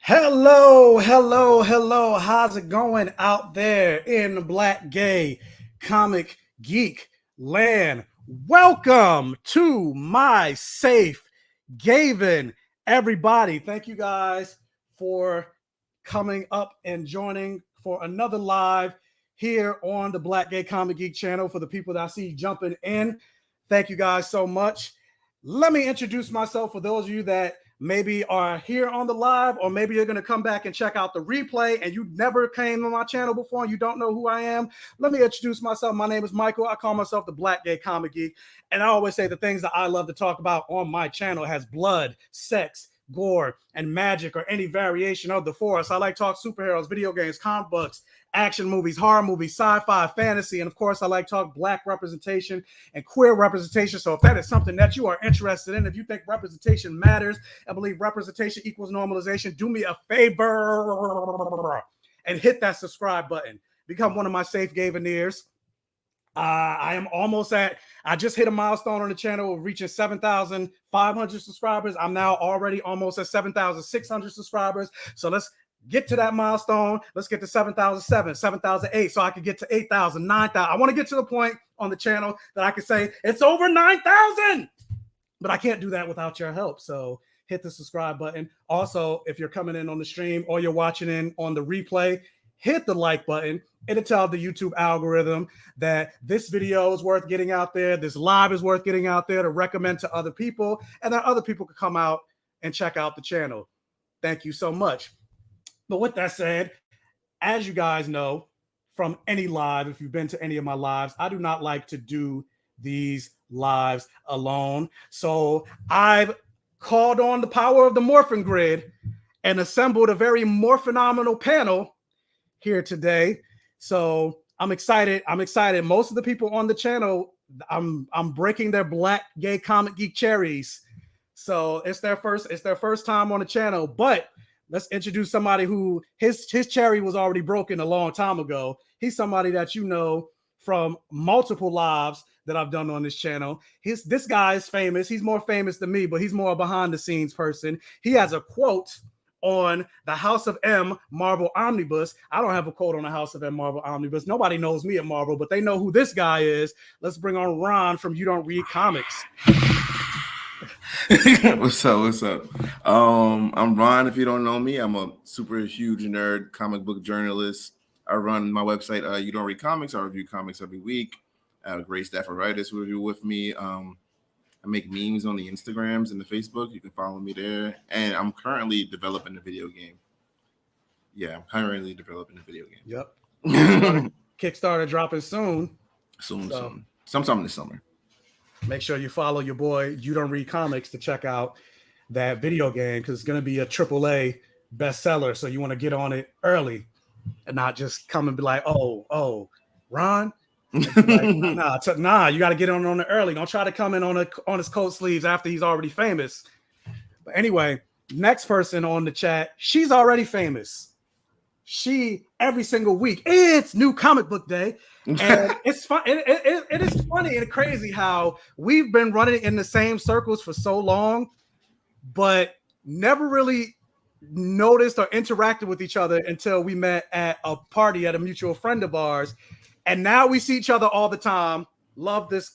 Hello, hello, hello. How's it going out there in the Black Gay Comic Geek land? Welcome to my safe Gaven, everybody. Thank you guys for coming up and joining for another live here on the Black Gay Comic Geek channel. For the people that I see jumping in, thank you guys so much. Let me introduce myself for those of you that maybe are here on the live, or maybe you're going to come back and check out the replay and you never came on my channel before and you don't know who I am. Let me introduce myself. My name is Michael. I call myself the Black Gay Comic Geek. And I always say the things that I love to talk about on my channel has blood, sex, gore, and magic, or any variation of the force. I like to talk superheroes, video games, comic books, action movies, horror movies, sci-fi, fantasy, and of course I like to talk Black representation and queer representation. So if that is something that you are interested in, if you think representation matters and believe representation equals normalization, do me a favor and hit that subscribe button. Become one of my safe Gaveneers. I am almost at, I just hit a milestone on the channel, reaching 7,500 subscribers. I'm now already almost at 7,600 subscribers. So let's get to that milestone. Let's get to 7,007, 7,008, so I can get to 8,000, 9,000. I want to get to the point on the channel that I can say it's over 9,000, but I can't do that without your help. So hit the subscribe button. Also, if you're coming in on the stream or you're watching in on the replay, hit the like button. It'll tell the YouTube algorithm that this video is worth getting out there, this live is worth getting out there to recommend to other people, and that other people can come out and check out the channel. Thank you so much. But with that said, as you guys know from any live, if you've been to any of my lives, I do not like to do these lives alone. So I've called on the power of the Morphin Grid and assembled a very morphinomenal panel here today. So I'm excited. Most of the people on the channel, I'm breaking their Black Gay Comic Geek cherries. So it's their first time on the channel. But let's introduce somebody who his cherry was already broken a long time ago. He's somebody that you know from multiple lives that I've done on this channel. This guy is famous. He's more famous than me, but he's more a behind the scenes person. He has a quote on the House of M Marvel Omnibus. I don't have a quote on the House of M Marvel Omnibus. Nobody knows me at Marvel, but they know who this guy is. Let's bring on Ron from You Don't Read Comics. What's up? I'm Ron. If you don't know me, I'm a super huge nerd comic book journalist. I run my website, You Don't Read Comics. I review comics every week. I have a great staff of writers who review with me. I make memes on the Instagrams and the Facebook. You can follow me there. And I'm currently developing a video game. Yeah, I'm currently developing a video game. Yep. Kickstarter dropping soon. Soon. Sometime this summer. Make sure you follow your boy You Don't Read Comics to check out that video game, because it's going to be a AAA bestseller. So you want to get on it early and not just come and be like, oh, Ron. Like, nah, you got to get on it early. Don't try to come in on his coat sleeves after he's already famous. But anyway, next person on the chat, she's already famous. She every single week, it's New Comic Book Day, and it's fun. It is funny and crazy how we've been running in the same circles for so long, but never really noticed or interacted with each other until we met at a party at a mutual friend of ours. And now we see each other all the time. Love this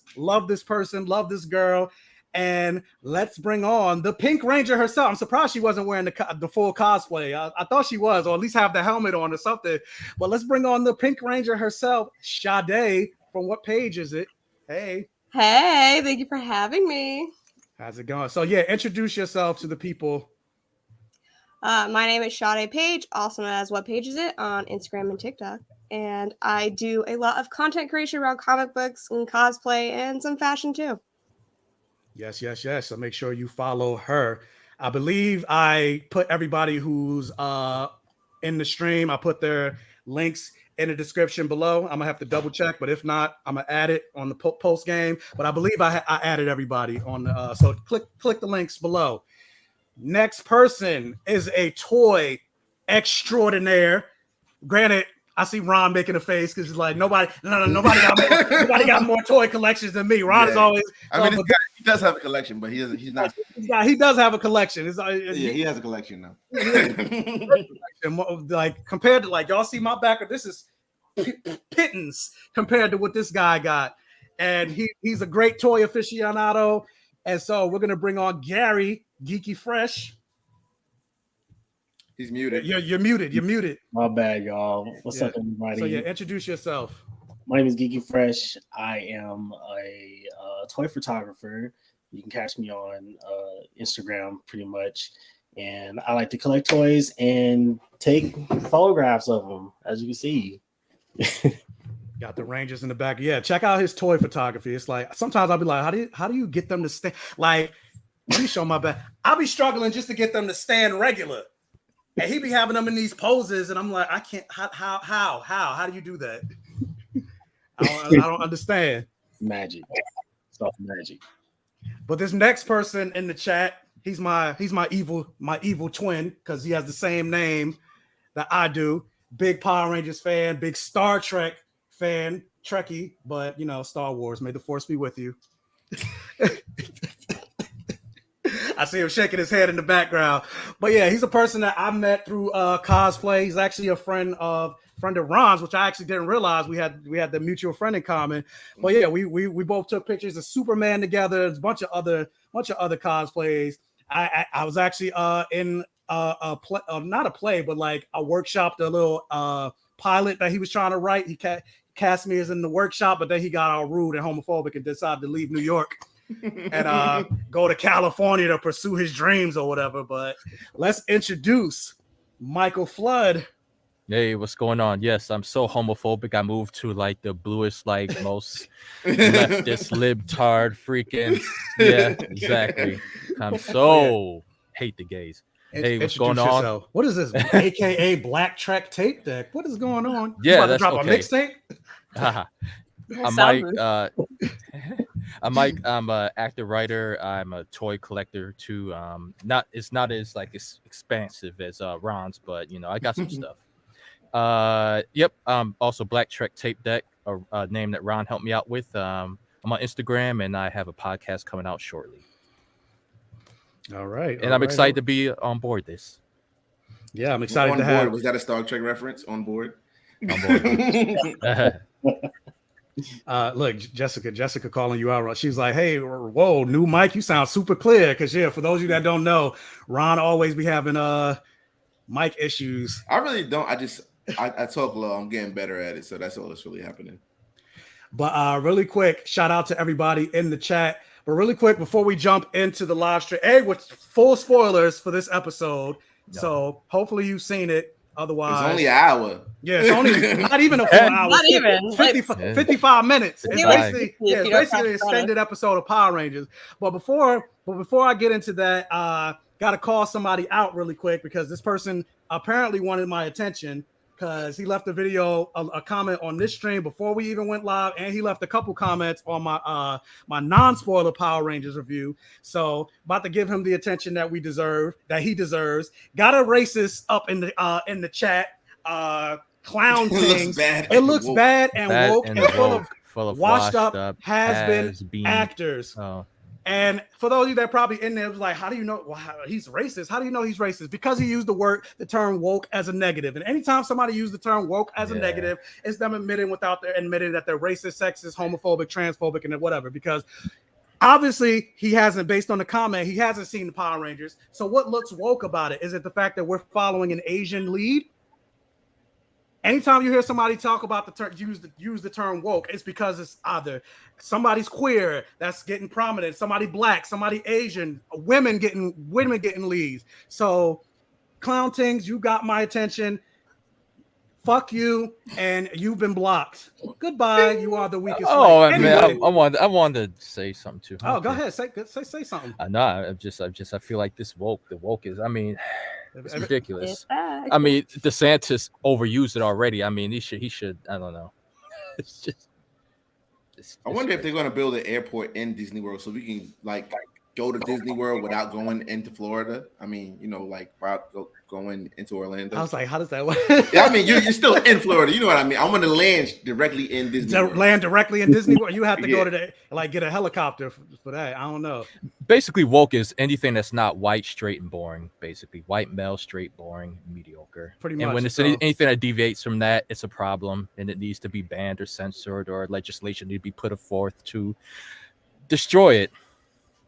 person, love this girl. And let's bring on the Pink Ranger herself. I'm surprised she wasn't wearing the full cosplay. I thought she was, or at least have the helmet on or something. But let's bring on the Pink Ranger herself, Sade. From what page is it? Hey, thank you for having me. How's it going? So yeah, introduce yourself to the people. My name is Sade Page, also known as What Page Is It on Instagram and TikTok. And I do a lot of content creation around comic books and cosplay and some fashion too. Yes. So make sure you follow her. I believe I put everybody who's in the stream, I put their links in the description below. I'm gonna have to double check, but if not, I'm gonna add it on the post game. But I believe I added everybody on. So click the links below. Next person is a toy extraordinaire. Granted, I see Ron making a face because he's like, nobody got more toy collections than me. Ron is always. I mean, he does have a collection, but he's not. He does have a collection. He has a collection now. Like compared to like y'all see my backer, this is pittance compared to what this guy got, and he's a great toy aficionado. And so we're gonna bring on Gary Geeky Fresh. He's muted. You're muted. You're muted. My bad, y'all. What's up, everybody? So introduce yourself. My name is Geeky Fresh. I am a toy photographer. You can catch me on Instagram pretty much. And I like to collect toys and take photographs of them, as you can see. Got the Rangers in the back. Yeah, check out his toy photography. It's like sometimes I'll be like, how do you get them to stand? Like, let me show my back. I'll be struggling just to get them to stand regular. And he be having them in these poses, and I'm like, I can't. How do you do that? I don't understand. Magic. It's all magic. But this next person in the chat, he's my evil twin because he has the same name that I do. Big Power Rangers fan, big Star Trek fan, Trekkie, but Star Wars. May the Force be with you. I see him shaking his head in the background. But yeah, he's a person that I met through cosplay. He's actually a friend of Ron's, which I actually didn't realize we had the mutual friend in common. But yeah, we both took pictures of Superman together. There's a bunch of other cosplays. I was actually in a play, not a play, but like a workshop, the little pilot that he was trying to write. He cast me as in the workshop, but then he got all rude and homophobic and decided to leave New York and go to California to pursue his dreams or whatever. But let's introduce Michael Flood. Hey, what's going on? Yes, I'm so homophobic. I moved to like the bluest, like most leftist libtard freaking. Yeah, exactly. I'm so hate the gays. Hey, what's going on? Yourself. What is this? AKA Black Trek Tape Deck. What is going on? Yeah, that's drop okay. A mixtape. I'm an actor writer. I'm a toy collector too. It's not as like expansive as Ron's, but I got some stuff. Yep. Also Black Trek Tape Deck, a name that Ron helped me out with. I'm on Instagram and I have a podcast coming out shortly. All right. And I'm excited to be on board this. Yeah, I'm excited to have. Was that a Star Trek reference? On board. On board. Look, Jessica calling you out. She's like, hey, whoa, new mic, you sound super clear. Because for those of you that don't know, Ron always be having mic issues. I really don't. I talk low. I'm getting better at it, so that's all that's really happening. But really quick, shout out to everybody in the chat. But really quick, before we jump into the live stream, with full spoilers for this episode. No. So hopefully you've seen it. Otherwise, it's only an hour. Yeah, it's only not even a full hour. Not even 55 minutes. It's basically an extended episode of Power Rangers. But before I get into that, got to call somebody out really quick because this person apparently wanted my attention because he left a video, a comment on this stream before we even went live, and he left a couple comments on my non-spoiler Power Rangers review. So about to give him the attention that he deserves. Got a racist up in the chat. Clown things. It looks bad and woke and full of washed up has-been actors. Oh. And for those of you that are probably in there, it was like, how do you know he's racist? How do you know he's racist? Because he used the term woke as a negative. And anytime somebody uses the term woke as a negative, it's them admitting that they're racist, sexist, homophobic, transphobic, and whatever. Because obviously he hasn't, based on the comment, he hasn't seen the Power Rangers. So what looks woke about it? Is it the fact that we're following an Asian lead? Anytime you hear somebody talk about the term, use the term woke, it's because it's either somebody's queer that's getting prominent, somebody black, somebody Asian, women getting leads. So, clown things, you got my attention. Fuck you, and you've been blocked. Goodbye. You are the weakest. Oh man, I wanted to say something too. Oh, go ahead. Say something. No, I feel like the woke is. I mean. It's ridiculous. I mean, DeSantis overused it already. I mean, he should. I don't know. It's just. I wonder if they're going to build an airport in Disney World so we can like go to Disney World without going into Florida. I mean, going into Orlando. I was like, how does that work? Yeah, I mean, you're still in Florida. You know what I mean? I'm going to land directly in Disney World. Land directly in Disney World. You have to Yeah. go to the get a helicopter for that. I don't know. Basically, woke is anything that's not white, straight, and boring. Basically, white, male, straight, boring, mediocre. Pretty And much, when it's so- anything that deviates from that, it's a problem, and it needs to be banned or censored, or legislation need to be put forth to destroy it.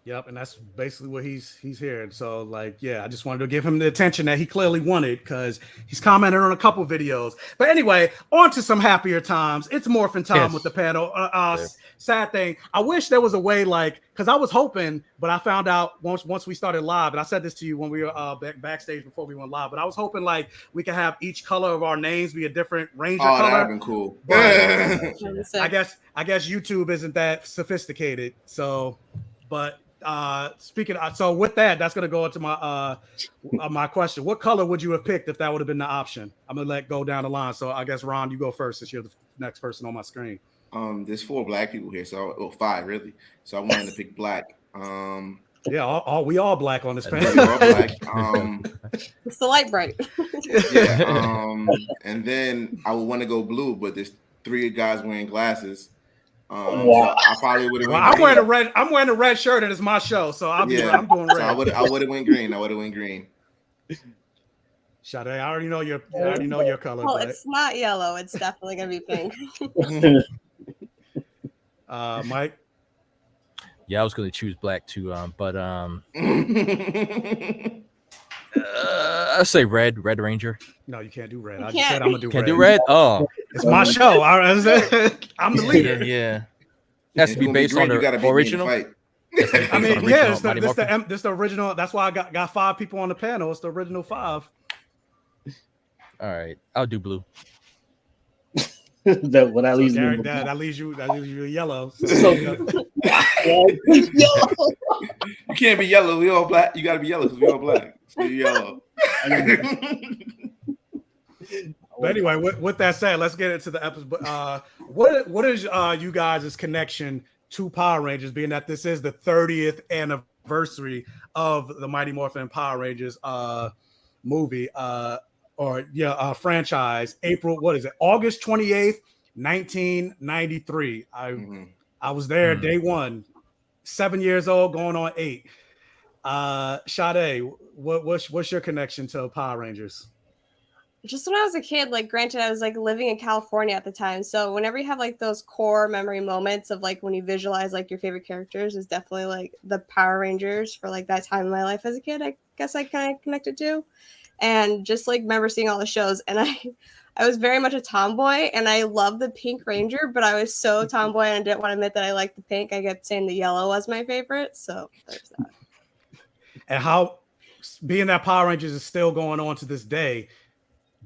Yep, and that's basically what he's hearing. So, like, yeah, I just wanted to give him the attention that he clearly wanted because he's commented on a couple videos. But anyway, on to some happier times. It's morphin' time Yes. with the panel. Yeah. Sad thing. I wish there was a way, like, because I was hoping, but I found out once we started live, and I said this to you when we were backstage before we went live, but I was hoping, like, we could have each color of our names be a different Ranger Oh, color. that'd been cool. I guess YouTube isn't that sophisticated. So, but speaking of, so with that, that's gonna go into my my question. What color would you have picked if that would have been the option? I'm gonna let go down the line. So I guess Ron, you go first since you're the next person on my screen. There's 4 black people here, so 5 really. So I wanted to pick black. Yeah, we all black on this We panel. all black. It's the light bright. Yeah. And then I would want to go blue, but there's 3 guys wearing glasses. So I probably would have. Well, I'm wearing a red shirt, and it's my show, so I'm doing red. So I would have went green. I would have went green. Sade, I already know your color. Well, but, it's not yellow. It's definitely gonna be pink. Mike. Yeah, I was going to choose black too, but I say red Ranger. No, you can't do red. You I just can't. said I'm gonna do Can't red. do red. Oh, It's my show. I'm the leader. yeah. It has to be based on You gotta the beat me in the original. fight. I mean, Original yeah, it's Mighty Morphin. this the original. That's why I got 5 people on the panel. It's the original 5. All right, I'll do blue. That what I leaves Gary, me. that leaves you yellow. So, You can't be yellow. We all black. You got to be yellow because we all black. So you're yellow. but anyway, with that said, let's get into the episode. What is you guys' connection to Power Rangers, being that this is the 30th anniversary of the Mighty Morphin Power Rangers movie franchise? August 28th, 1993. I was there day one, 7 years old, going on 8. Sade, what's your connection to Power Rangers? Just when I was a kid, like, granted, I was like living in California at the time. So whenever you have like those core memory moments of like when you visualize like your favorite characters, is definitely like the Power Rangers for like that time in my life as a kid. I guess I kind of connected to, and just like remember seeing all the shows. And I was very much a tomboy, and I loved the Pink Ranger, but I was so tomboy and I didn't want to admit that I liked the pink. I kept saying the yellow was my favorite. So there's that. And how, being that Power Rangers is still going on to this day,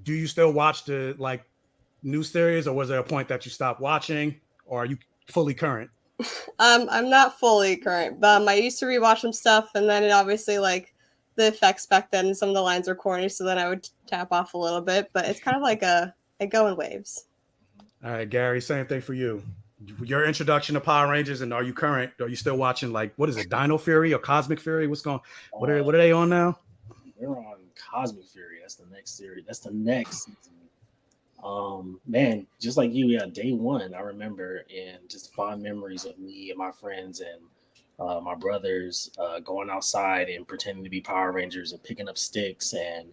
do you still watch the like new series, or was there a point that you stopped watching, or are you fully current? I'm not fully current, but I used to rewatch some stuff, and then it obviously like the effects back then, some of the lines were corny, so then I would tap off a little bit. But it's kind of like I go in waves. All right, Gary, same thing for you. Your introduction to Power Rangers, and are you current? Are you still watching, like, what is it, Dino Fury or Cosmic Fury? What are they on now? They're on Cosmic Fury. That's the next series. That's the next season. Man, just like you, yeah, day one, I remember, and just fond memories of me and my friends and my brothers going outside and pretending to be Power Rangers and picking up sticks and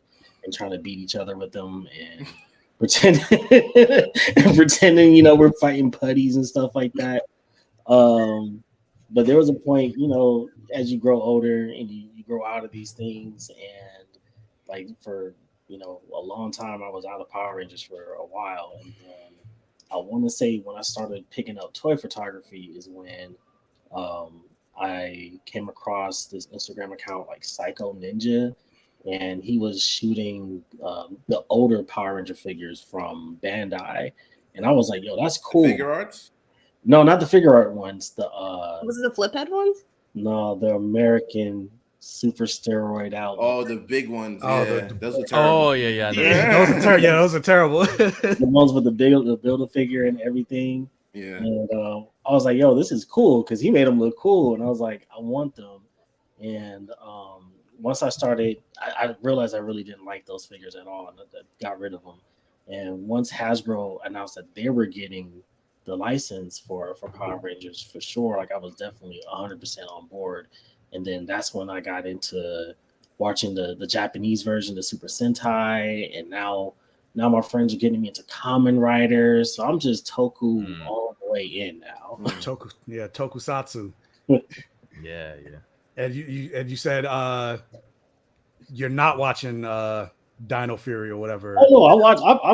trying to beat each other with them and pretending, we're fighting putties and stuff like that. But there was a point, as you grow older and you grow out of these things, and like for a long time I was out of Power Rangers for a while, and then I want to say when I started picking up toy photography is when I came across this Instagram account like Psycho Ninja, and he was shooting the older Power Ranger figures from Bandai, and I was like, yo, that's cool. Figure arts? No, not the figure art ones. Was it the flip head ones? No, the American super steroid out. Oh, the big ones. Oh, yeah, those are terrible. Oh yeah. Those are terrible. The ones with the Build-A-Figure and everything. Yeah. And I was like, yo, this is cool, because he made them look cool, and I was like, I want them. And once I started, I realized I really didn't like those figures at all, and I got rid of them. And once Hasbro announced that they were getting the license for Power Rangers, for sure, like I was definitely 100% on board. And then that's when I got into watching the Japanese version, the Super Sentai, and now my friends are getting me into Kamen Riders. So I'm just Toku all the way in now. Tokusatsu. Yeah. And you said you're not watching Dino Fury or whatever. Oh no, I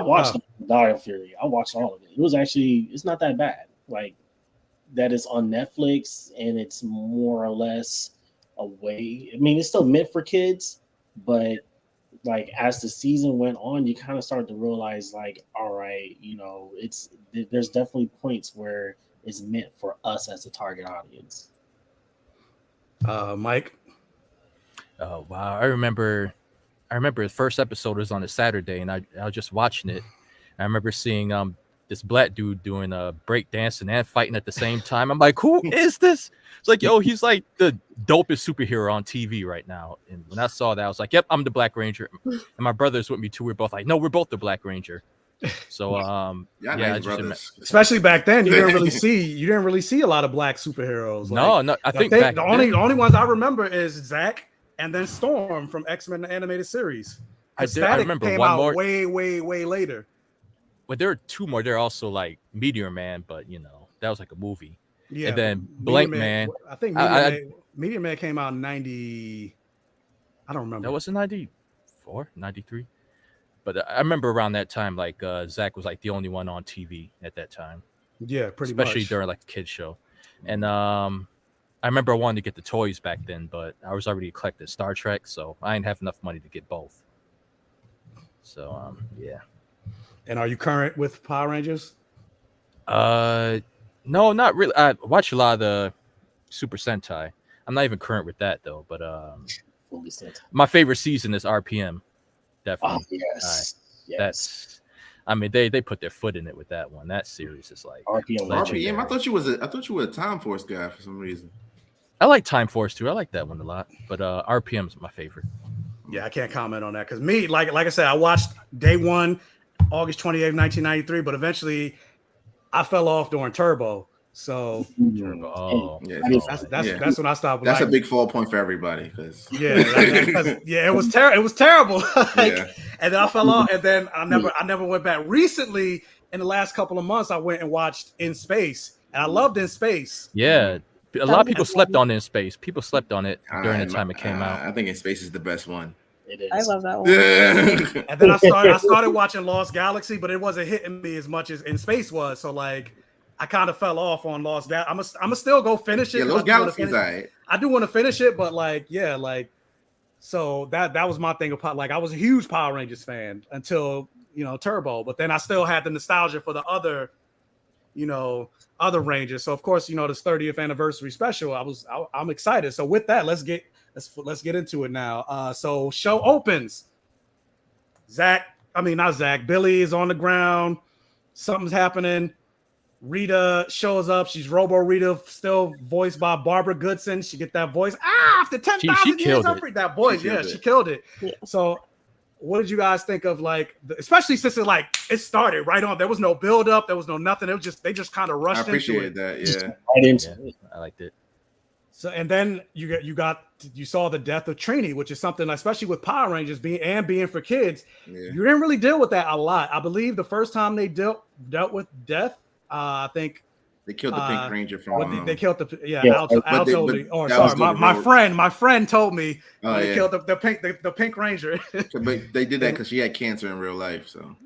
watched Dino Fury. I watched all of it. It's not that bad. Like that is on Netflix, and it's more or less a way. I mean, it's still meant for kids, but like as the season went on, you kind of start to realize, like, all right, there's definitely points where it's meant for us as a target audience. Mike. Oh wow, I remember the first episode was on a Saturday, and I was just watching it. I remember seeing this black dude doing break dancing and fighting at the same time. I'm like, who is this? It's like, yo, he's like the dopest superhero on TV right now. And when I saw that, I was like, yep, I'm the Black Ranger. And my brother's with me too. We're both like, no, we're both the Black Ranger. So nice brothers. Especially back then, you didn't really see a lot of black superheroes. No, I think the only ones I remember is Zach and then Storm from X-Men the animated series. I remember came one out more way later. But there are two more. They're also like Meteor Man, but that was like a movie. Yeah, and then Blank Man. I think Meteor Man came out in 90. I don't remember. That was in 94, 93. But I remember around that time, like Zach was like the only one on TV at that time. Yeah, pretty much. Especially during like a kids show. And I remember I wanted to get the toys back then, but I was already collecting Star Trek, so I didn't have enough money to get both. So yeah. And are you current with Power Rangers? No, not really. I watch a lot of the Super Sentai. I'm not even current with that though. But my favorite season is RPM. Definitely. Oh, yes. That's. I mean, they put their foot in it with that one. That series is like RPM. I thought you were a Time Force guy for some reason. I like Time Force too. I like that one a lot. But RPM is my favorite. Yeah, I can't comment on that because me, like I said, I watched day one. August 28th, 1993, but eventually I fell off during Turbo. So that's when I stopped. That's a big fall point for everybody because it was terrible. And then I fell off, and then I never went back. Recently, in the last couple of months, I went and watched In Space, and I loved In Space. Yeah, a lot of people slept on In Space. People slept on it during the time it came out. I think In Space is the best one. It is. I love that one. And then I started watching Lost Galaxy, but it wasn't hitting me as much as In Space was. So like, I kind of fell off on Lost Galaxy. I'm gonna still go finish it. Yeah, Lost Galaxy is alright. I do want to finish it, but so that was my thing about like I was a huge Power Rangers fan until Turbo, but then I still had the nostalgia for the other Rangers. So of course this 30th anniversary special. I'm excited. So with that, let's get into it now. So show opens. Not Zach. Billy is on the ground. Something's happening. Rita shows up. She's Robo Rita, still voiced by Barbara Goodson. She get that voice. After 10,000 years, that voice. She killed it. Yeah. So, what did you guys think of especially since it started right on? There was no build up. There was no nothing. It was they just kind of rushed into it. I appreciate that. Yeah. I liked it. So and then you saw the death of Trini, which is something, especially with Power Rangers being for kids, you didn't really deal with that a lot. I believe the first time they dealt with death, I think they killed the Pink Ranger from. They killed Al told me. My friend told me they killed the Pink Ranger. But they did that because she had cancer in real life. So.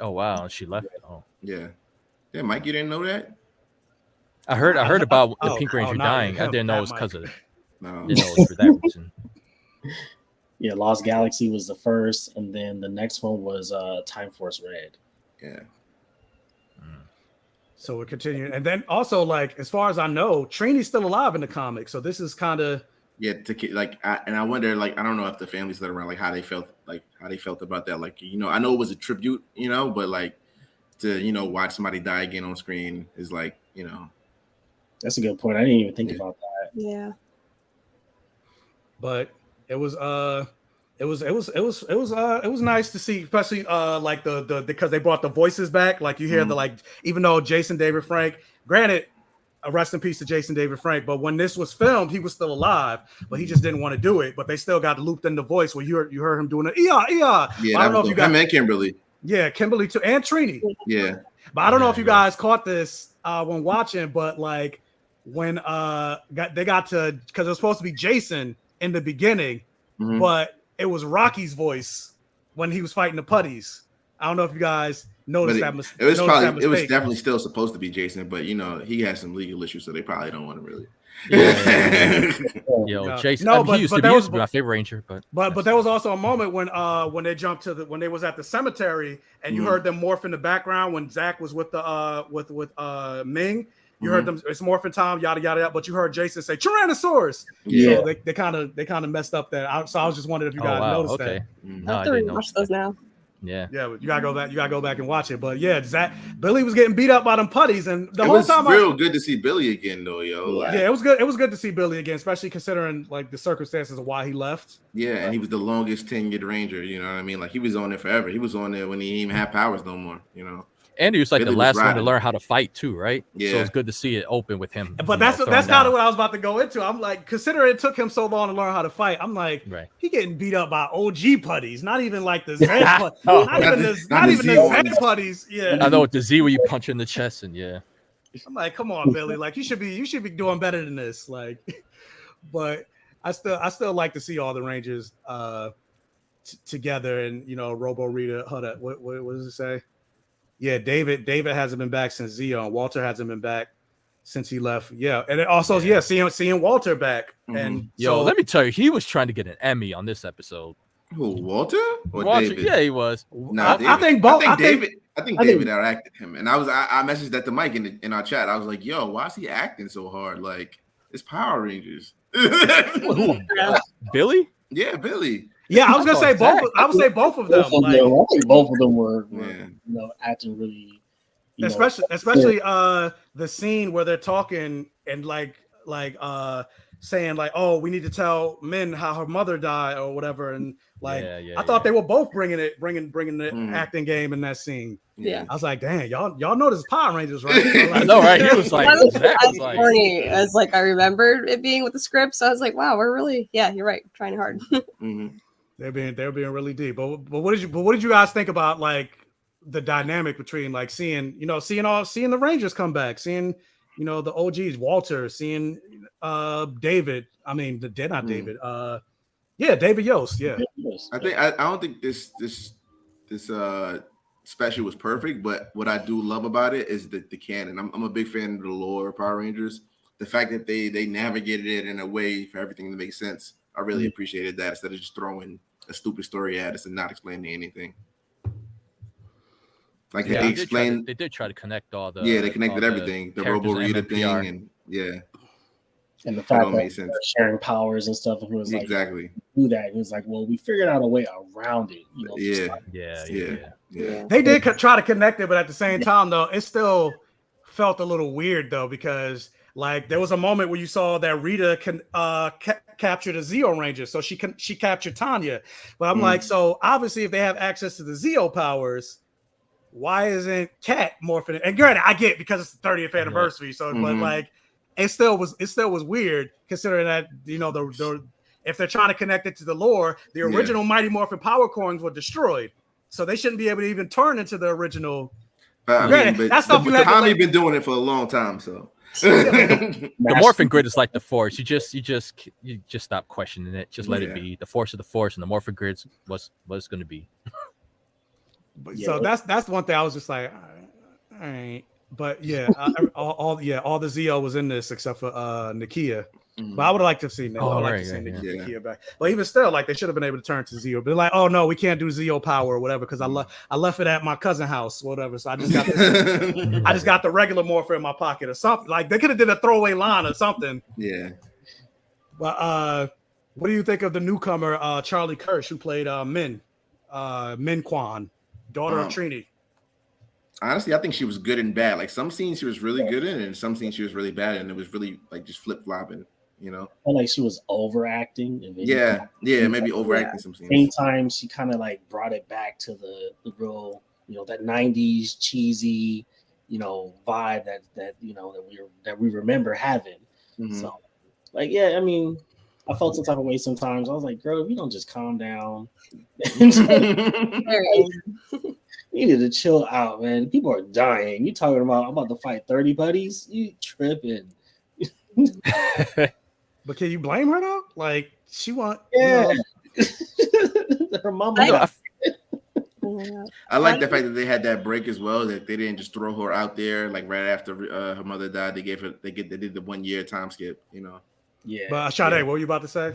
Oh wow, she left. Oh yeah, Mike, you didn't know that. I heard about the Pink Ranger dying. I didn't know it was because of it. No. Didn't know it was for that reason. Yeah, Lost Galaxy was the first, and then the next one was Time Force Red. Yeah. So we're continuing, and then also as far as I know, Trini's still alive in the comics. So this is kind of and I wonder I don't know if the families that are around how they felt about that. I know it was a tribute, but to watch somebody die again on screen is That's a good point. I didn't even think about that. Yeah. But it was nice to see, especially like the because they brought the voices back. Like you hear the like, even though Jason David Frank, granted, rest in peace to Jason David Frank, but when this was filmed, he was still alive, but he just didn't want to do it. But they still got looped in the voice where you heard him doing it. Yeah. I don't know if you got him and Kimberly. Yeah, Kimberly too, and Trini. Yeah, but I don't know if you guys caught this when watching, but like when they got to, because it was supposed to be Jason in the beginning, but it was Rocky's voice when he was fighting the putties. I don't know if you guys noticed that mistake. It was definitely still supposed to be Jason, but you know he has some legal issues, so they probably don't want to really. Jason. No, he used to be my favorite ranger, but there was also a moment when they jumped to when they was at the cemetery and you heard them morph in the background when Zach was with the with Ming. You heard them, it's morphin' time, yada yada yada. But you heard Jason say Tyrannosaurus. Yeah, so they kind of messed up that. So I was just wondering if you guys noticed that. No, I didn't watch those now. Yeah, you gotta go back. You gotta go back and watch it. But yeah, Billy was getting beat up by them putties, and the whole time it was real good to see Billy again, though, yo. Like, yeah, it was good. It was good to see Billy again, especially considering like the circumstances of why he left. Yeah, and he was the longest tenured ranger. You know what I mean? Like he was on there forever. He was on there when he didn't even have powers no more. You know. And he was like Billy the last one to learn how to fight too, right? Yeah. So it's good to see it open with him. But that's kind of what I was about to go into. I'm like, considering it took him so long to learn how to fight, I'm like, he getting beat up by OG putties, not even like the Zen putties. not even the Zen putties. Yeah. I know with the Z where you punch in the chest and I'm like, come on, Billy. Like you should be doing better than this. Like, but I still like to see all the Rangers together and Robo Rita. Hold up, what does it say? Yeah, David hasn't been back since Zeo, and Walter hasn't been back since he left. Yeah, and it also seeing Walter back. And let me tell you, he was trying to get an Emmy on this episode. Who, Walter or David? David? Yeah, he was. Nah, I think both. I think David outacted him, and I messaged that to Mike in our chat. I was like, "Yo, why is he acting so hard? Like it's Power Rangers." Billy? Yeah, Billy. Yeah, I was gonna say both. I would say both of them. I think both of them were acting really. Especially the scene where they're talking and saying like, oh, we need to tell Min how her mother died or whatever, and I thought they were both bringing the acting game in that scene. Yeah, I was like, dang, y'all know this is Power Rangers, right? So I know, right? He was like, as corny as like I remembered it being with the script, so I was like, wow, we're really, you're right, trying hard. They're being really deep. But what did you guys think about like the dynamic between like seeing the Rangers come back, seeing the OGs, Walter, seeing David. I mean, they're not David. David Yost. Yeah. I don't think this special was perfect, but what I do love about it is the canon. I'm a big fan of the lore of Power Rangers. The fact that they navigated it in a way for everything to make sense. I really appreciated that instead of just throwing a stupid story at us and not explaining anything. Like they explained, they did try to connect all the. Yeah, they connected everything. The Robo Rita thing, and and the fact that sharing powers and stuff. And he was like, exactly do that. He was like, well, we figured out a way around it. They did try to connect it, but at the same time, though, it still felt a little weird though because. Like there was a moment where you saw that Rita captured a Zeo Ranger, so she captured Tanya. But I'm like, so obviously, if they have access to the Zeo powers, why isn't Kat morphing? And granted, I get because it's the 30th anniversary, so but like it still was weird considering that if they're trying to connect it to the lore, the original Mighty Morphin Power Coins were destroyed, so they shouldn't be able to even turn into the original. That's stuff you have. Tommy been doing it for a long time, so. The morphin grid is like the force. You just stop questioning it. Just let it be. The force of the force, and the morphin grid's what's going to be. So that's one thing I was just like, all right. But all the Zeo was in this except for Nakia. But I would have liked to have seen that. Nakia back. But even still, like they should have been able to turn to Zeo. But like, oh no, we can't do Zeo power or whatever because I left it at my cousin's house, or whatever. So I just got I just got the regular morpher in my pocket or something. Like they could have did a throwaway line or something. Yeah. But what do you think of the newcomer Charlie Kirsch who played Min Quan, daughter of Trini? Honestly, I think she was good and bad. Like some scenes she was really good in, and some scenes she was really bad in. It was really like just flip flopping. you know. I felt like she was overacting. And Yeah, maybe overacting some At the same scenes. time, she kind of like brought it back to the real, that 90s cheesy, vibe that we remember having. Mhm. So, like, yeah, I mean, I felt some type of way sometimes. I was like, girl, if you don't just calm down, Very. you need to chill out, man. People are dying. You talking about I'm about to fight 30 buddies? You tripping? But can you blame her though? Like she want, Yeah. Her mama. I like the fact that they had that break as well. That they didn't just throw her out there like right after her mother died. They did the 1 year time skip. Yeah. But Sade, what were you about to say?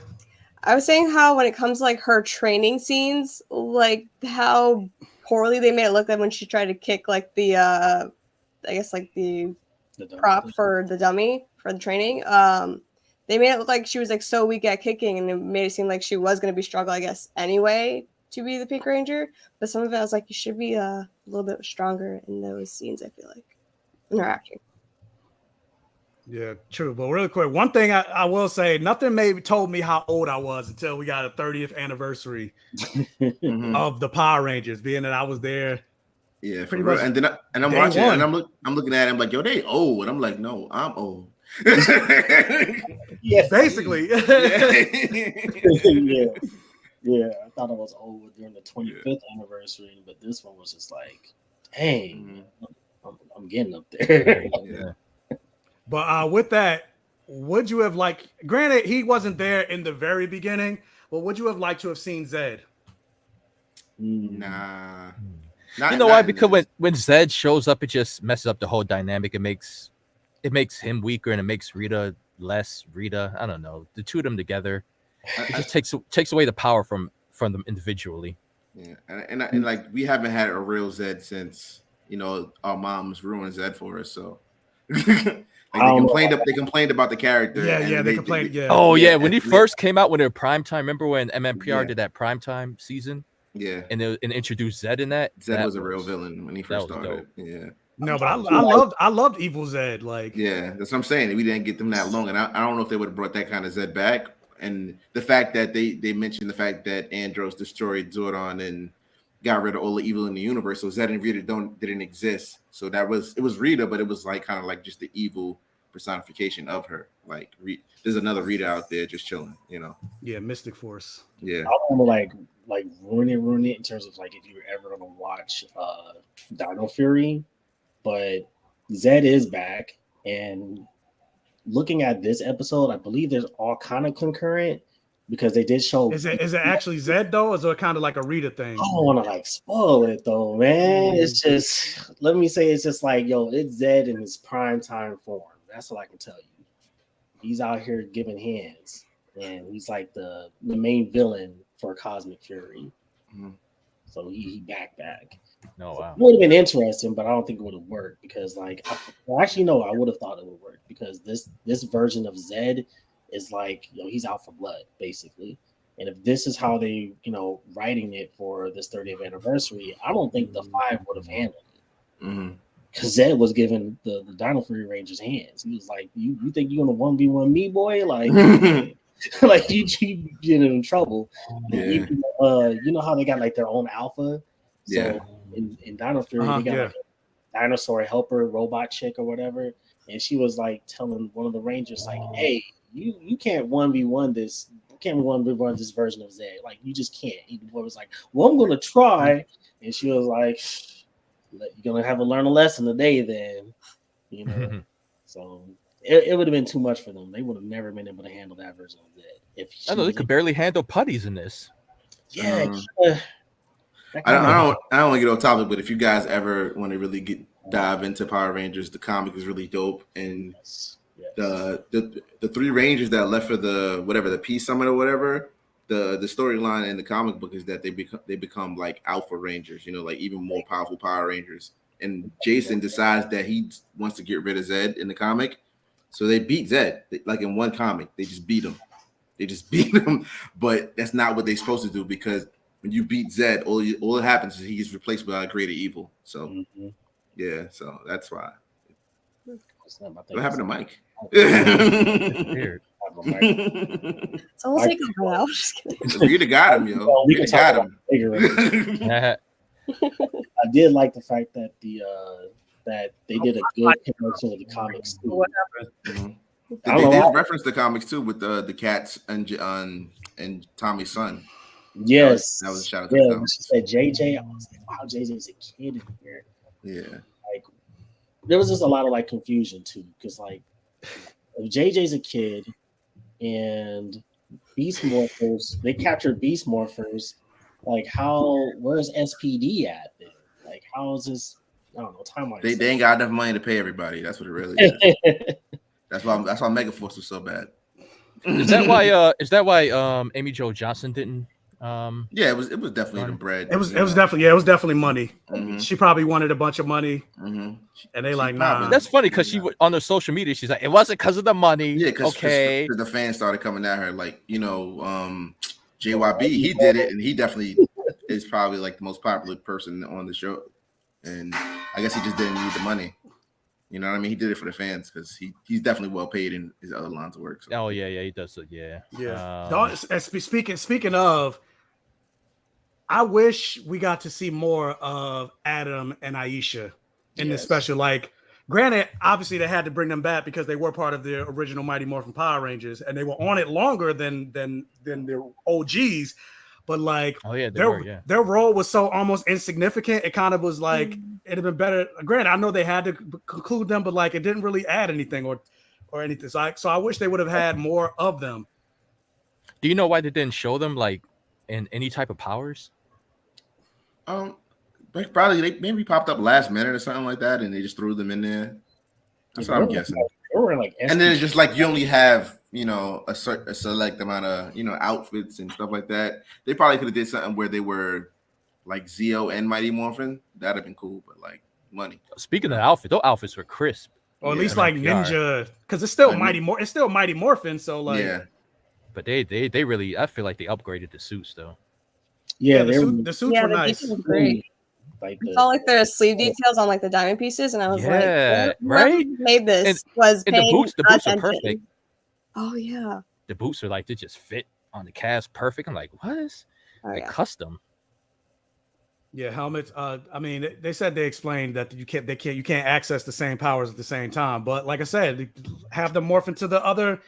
I was saying how when it comes to like her training scenes, like how poorly they made it look like when she tried to kick like the I guess like the prop for the dummy for the training. They made it look like she was like so weak at kicking, and it made it seem like she was going to be struggling, I guess, anyway to be the Pink Ranger. But some of it I was like, you should be a little bit stronger in those scenes. I feel like in her acting. Yeah, true. But really quick, one thing I will say, nothing told me how old I was until we got a 30th anniversary of the Power Rangers, being that I was there. Yeah, pretty much. And then I'm watching it, and I'm looking at him like, yo, they old. And I'm like, no, I'm old. Yeah, basically. Yeah. I thought I was old during the 25th anniversary, but this one was just like, dang, I'm getting up there. Yeah. But with that, would you have liked? Granted, he wasn't there in the very beginning, but would you have liked to have seen Zed? Nah. You know why? Because when Zed shows up, it just messes up the whole dynamic. It makes him weaker, and it makes Rita less Rita. I don't know. The two of them together, it just takes away the power from them individually. Yeah, and like we haven't had a real Zed since our moms ruined Zed for us. So they complained about the character. Yeah, they complained. Yeah. Oh yeah, when he first came out, when they were primetime. Remember when MMPR did that primetime season? Yeah, and introduced Zed in that. Zed was a real villain when he first started. Dope. Yeah. No, but I loved Evil Zed. Like, yeah, that's what I'm saying. We didn't get them that long, and I don't know if they would have brought that kind of Zed back. And the fact that they mentioned the fact that Andros destroyed Zordon and got rid of all the evil in the universe, so Zed and Rita didn't exist. So it was Rita, but it was like kind of like just the evil personification of her. Like there's another Rita out there just chilling, Yeah, Mystic Force. Yeah, I want to like ruin it in terms of like if you're ever gonna watch Dino Fury, but Zed is back, and looking at this episode, I believe there's all kind of concurrent because they did show. Is it actually Zed though, or is it kind of like a Rita thing? I don't want to like spoil it though, man. It's just it's just like it's Zed in his prime time form. That's all I can tell you. He's out here giving hands, and he's like the main villain for Cosmic Fury. Mm-hmm. So he back. Oh wow. It would have been interesting, but I don't think it would have worked because I would have thought it would work because this version of Zed is like he's out for blood basically, and if this is how they writing it for this 30th anniversary, I don't think the 5 would have handled it because Zed was giving the Dino Fury Rangers hands. He was like, "You think you're gonna 1v1 me, boy? Like, like you get in trouble." Yeah. Even, you know how they got like their own alpha. So yeah. In Dino Fury, they got like a dinosaur helper, robot chick or whatever, and she was like telling one of the Rangers like, "Hey, you can't 1v1 this. You can't 1v1 this version of Zed. Like you just can't." And the boy was like, "Well, I'm gonna try," and she was like, "You're gonna have to learn a lesson today, then." So it would have been too much for them. They would have never been able to handle that version of Zed. I know they could barely handle putties in this. Yeah. I don't want to get off topic, but if you guys ever want to really dive into Power Rangers, the comic is really dope, and the 3 Rangers that left for the Peace Summit or whatever, the storyline in the comic book is that they become like Alpha Rangers, like even more powerful Power Rangers. And Jason decides that he wants to get rid of Zed in the comic, so they beat Zed. Like in one comic, they just beat him. But that's not what they're supposed to do because when you beat Zed, all that happens is he's replaced by a greater evil. So yeah, so that's why. What happened to Mike? Weird. about Mark. So we'll take over now. Just kidding. Rita got him, yo. Well, we Rita can talk got about bigger Rangers. Yeah. I did like the fact that that they did a good connection with the comics too. Mhm. I don't They know did why. reference the comics too with the cats and Tommy's son. Yes, that was a shout out to yeah. the When comics. she said JJ, I was like, wow, JJ's a kid in here. Yeah. Like, there was just a lot of like confusion too, because like if JJ's a kid and Beast Morphers, they captured Beast Morphers. Like, where's SPD at then? Like, how is this? I don't know. Timeline. They ain't got enough money to pay everybody. That's what it really is. That's why Megaforce was so bad. Is that why? Amy Jo Johnson didn't? Yeah, it was definitely the bread. It was definitely money. Mhm. She probably wanted a bunch of money, Mhm. and they She like, probably- nah. That's funny because she on her social media, she's like, it wasn't because of the money. Yeah, because okay. the fans started coming at her, like, JYB, he did it, and he definitely is probably like the most popular person on the show, and I guess he just didn't need the money. You know what I mean? He did it for the fans because he's definitely well paid in his other lines of work. So. Oh yeah, he does. Yeah. Speaking of, I wish we got to see more of Adam and Aisha in this special. Like, granted, obviously they had to bring them back because they were part of the original Mighty Morphin Power Rangers, and they were on it longer than their OGs. But like, their role was so almost insignificant. It kind of was like it'd have been better. Granted, I know they had to conclude them, but like it didn't really add anything or anything. So I wish they would have had more of them. Do you know why they didn't show them like in any type of powers? Probably they maybe popped up last minute or something like that, and they just threw them in there. That's what I'm guessing. And then it's just like you only have a select amount of outfits and stuff like that. They probably could have did something where they were like Zeo and Mighty Morphin. That'd have been cool, but like money. Speaking of outfits, those outfits were crisp. Or at least like Ninja, because it's still Mighty Morphin. So like, but they really, I feel like they upgraded the suits though. Yeah, the suits were nice. Great. Like I saw like their sleeve details on like the diamond pieces, and I was like, right? Made this was and the boots are perfect. Oh yeah, the boots are like they just fit on the cast perfect. I'm like, what is custom? Yeah, helmets. I mean, they said they explained that you can't access the same powers at the same time. But like I said, have them morph into the other,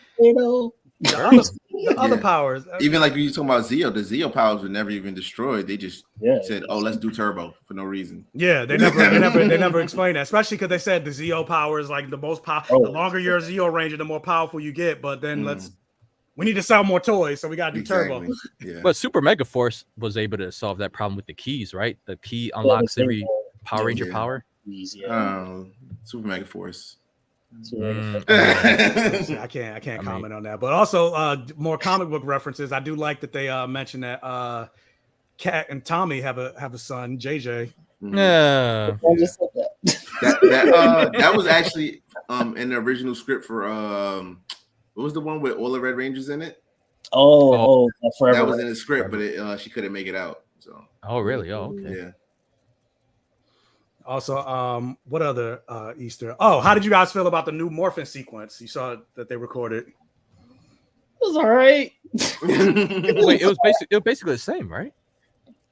other powers. Even like when you talking about Zeo, the Zeo powers were never even destroyed. They just said, "Oh, let's do turbo" for no reason. Yeah, they never explained that. Especially because they said the Zeo power is like the most powerful. The longer you're a Zeo Ranger, the more powerful you get. But then we need to sell more toys, so we got to do turbo. Yeah. But Super Mega Force was able to solve that problem with the keys, right? The key unlocks every Power Ranger power. Super Mega Force. I can't comment on that. But also more comic book references. I do like that they mentioned that Kat and Tommy have a son, JJ. Yeah. That was actually in the original script for what was the one with all the Red Rangers in it? Forever. That was in the script, but she couldn't make it out. So. Oh really? Oh okay. Yeah. Also, what other Easter? Oh, how did you guys feel about the new Morphin sequence? You saw that they recorded. It was all right. Wait, it was basically the same, right?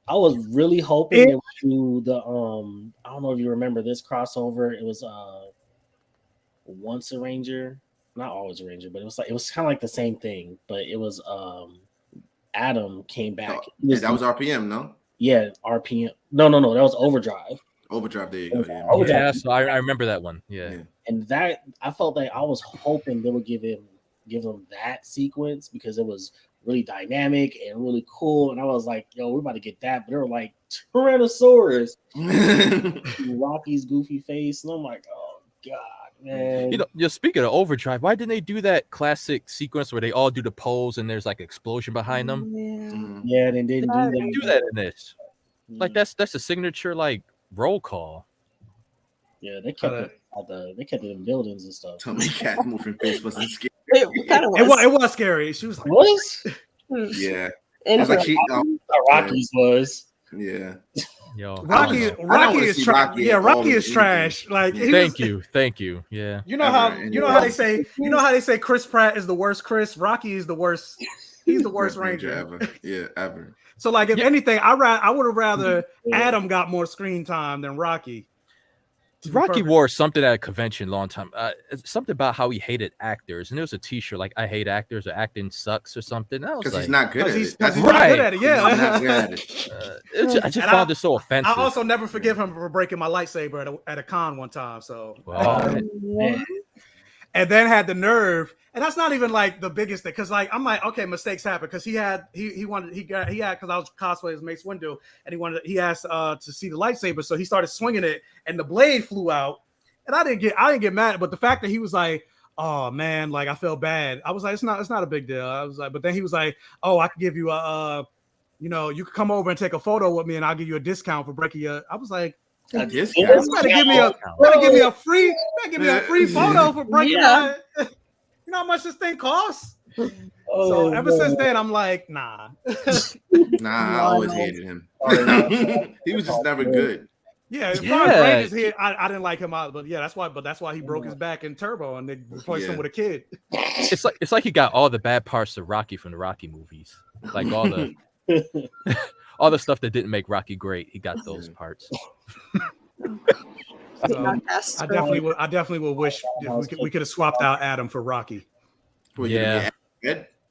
I was really hoping they would do the I don't know if you remember this crossover. It was once a Ranger, not always a Ranger, but it was kind of like the same thing. But it was Adam came back. That was RPM, no? Yeah, RPM. No, that was Overdrive. Overdrive, there you go. Yeah, Overdrive. So I remember that one. Yeah. And that I felt like I was hoping they would give them that sequence because it was really dynamic and really cool. And I was like, yo, we're about to get that. But they were like Tyrannosaurus, Rocky's goofy face. And I'm like, oh God, man. You're speaking of Overdrive, why didn't they do that classic sequence where they all do the pose and there's like an explosion behind them? Yeah, they didn't do that in this. Like that's a signature like roll call. Yeah, they kept it in buildings and stuff. Tell me Cat moving face wasn't scary. It kind of was. It was scary. She was like, "What?" Yeah, I was like she. Rockies was. Yeah, Yo, Rocky is trash. Yeah, Rocky is trash. Like, thank you. Yeah. You know how they say Chris Pratt is the worst Chris. Rocky is the worst. He's the worst Ranger ever. Yeah, ever. So, like, if anything, I would have rather Adam got more screen time than Rocky. Rocky wore something at a convention a long time. Something about how he hated actors, and there was a T-shirt like "I hate actors" or "Acting sucks" or something. Because he's not good at it. That's right. Not good at it. Yeah, he's not good at it. I just found it so offensive. I also never forgive him for breaking my lightsaber at a con one time. So, and then had the nerve, and that's not even like the biggest thing, because like I'm like, okay, mistakes happen, because he had because I was cosplaying as Mace Windu, and he asked to see the lightsaber, so he started swinging it, and the blade flew out, and I didn't get mad, but the fact that he was like, oh man, like I felt bad, I was like, it's not a big deal. I was like, but then he was like, oh, I could give you you could come over and take a photo with me, and I'll give you a discount for breaking your. I was like, a discount. You gotta give me a free photo for breaking my. You know how much this thing costs? So ever since then, I'm like, nah. I always hated him. He was just never good. Yeah, as far as Rangers, I didn't like him out, but yeah, that's why he broke his back in Turbo, and they replaced him with a kid. It's like he got all the bad parts of Rocky from the Rocky movies, like all the all the stuff that didn't make Rocky great. He got those parts. So, I definitely would wish if we could have swapped out Adam for Rocky. Red?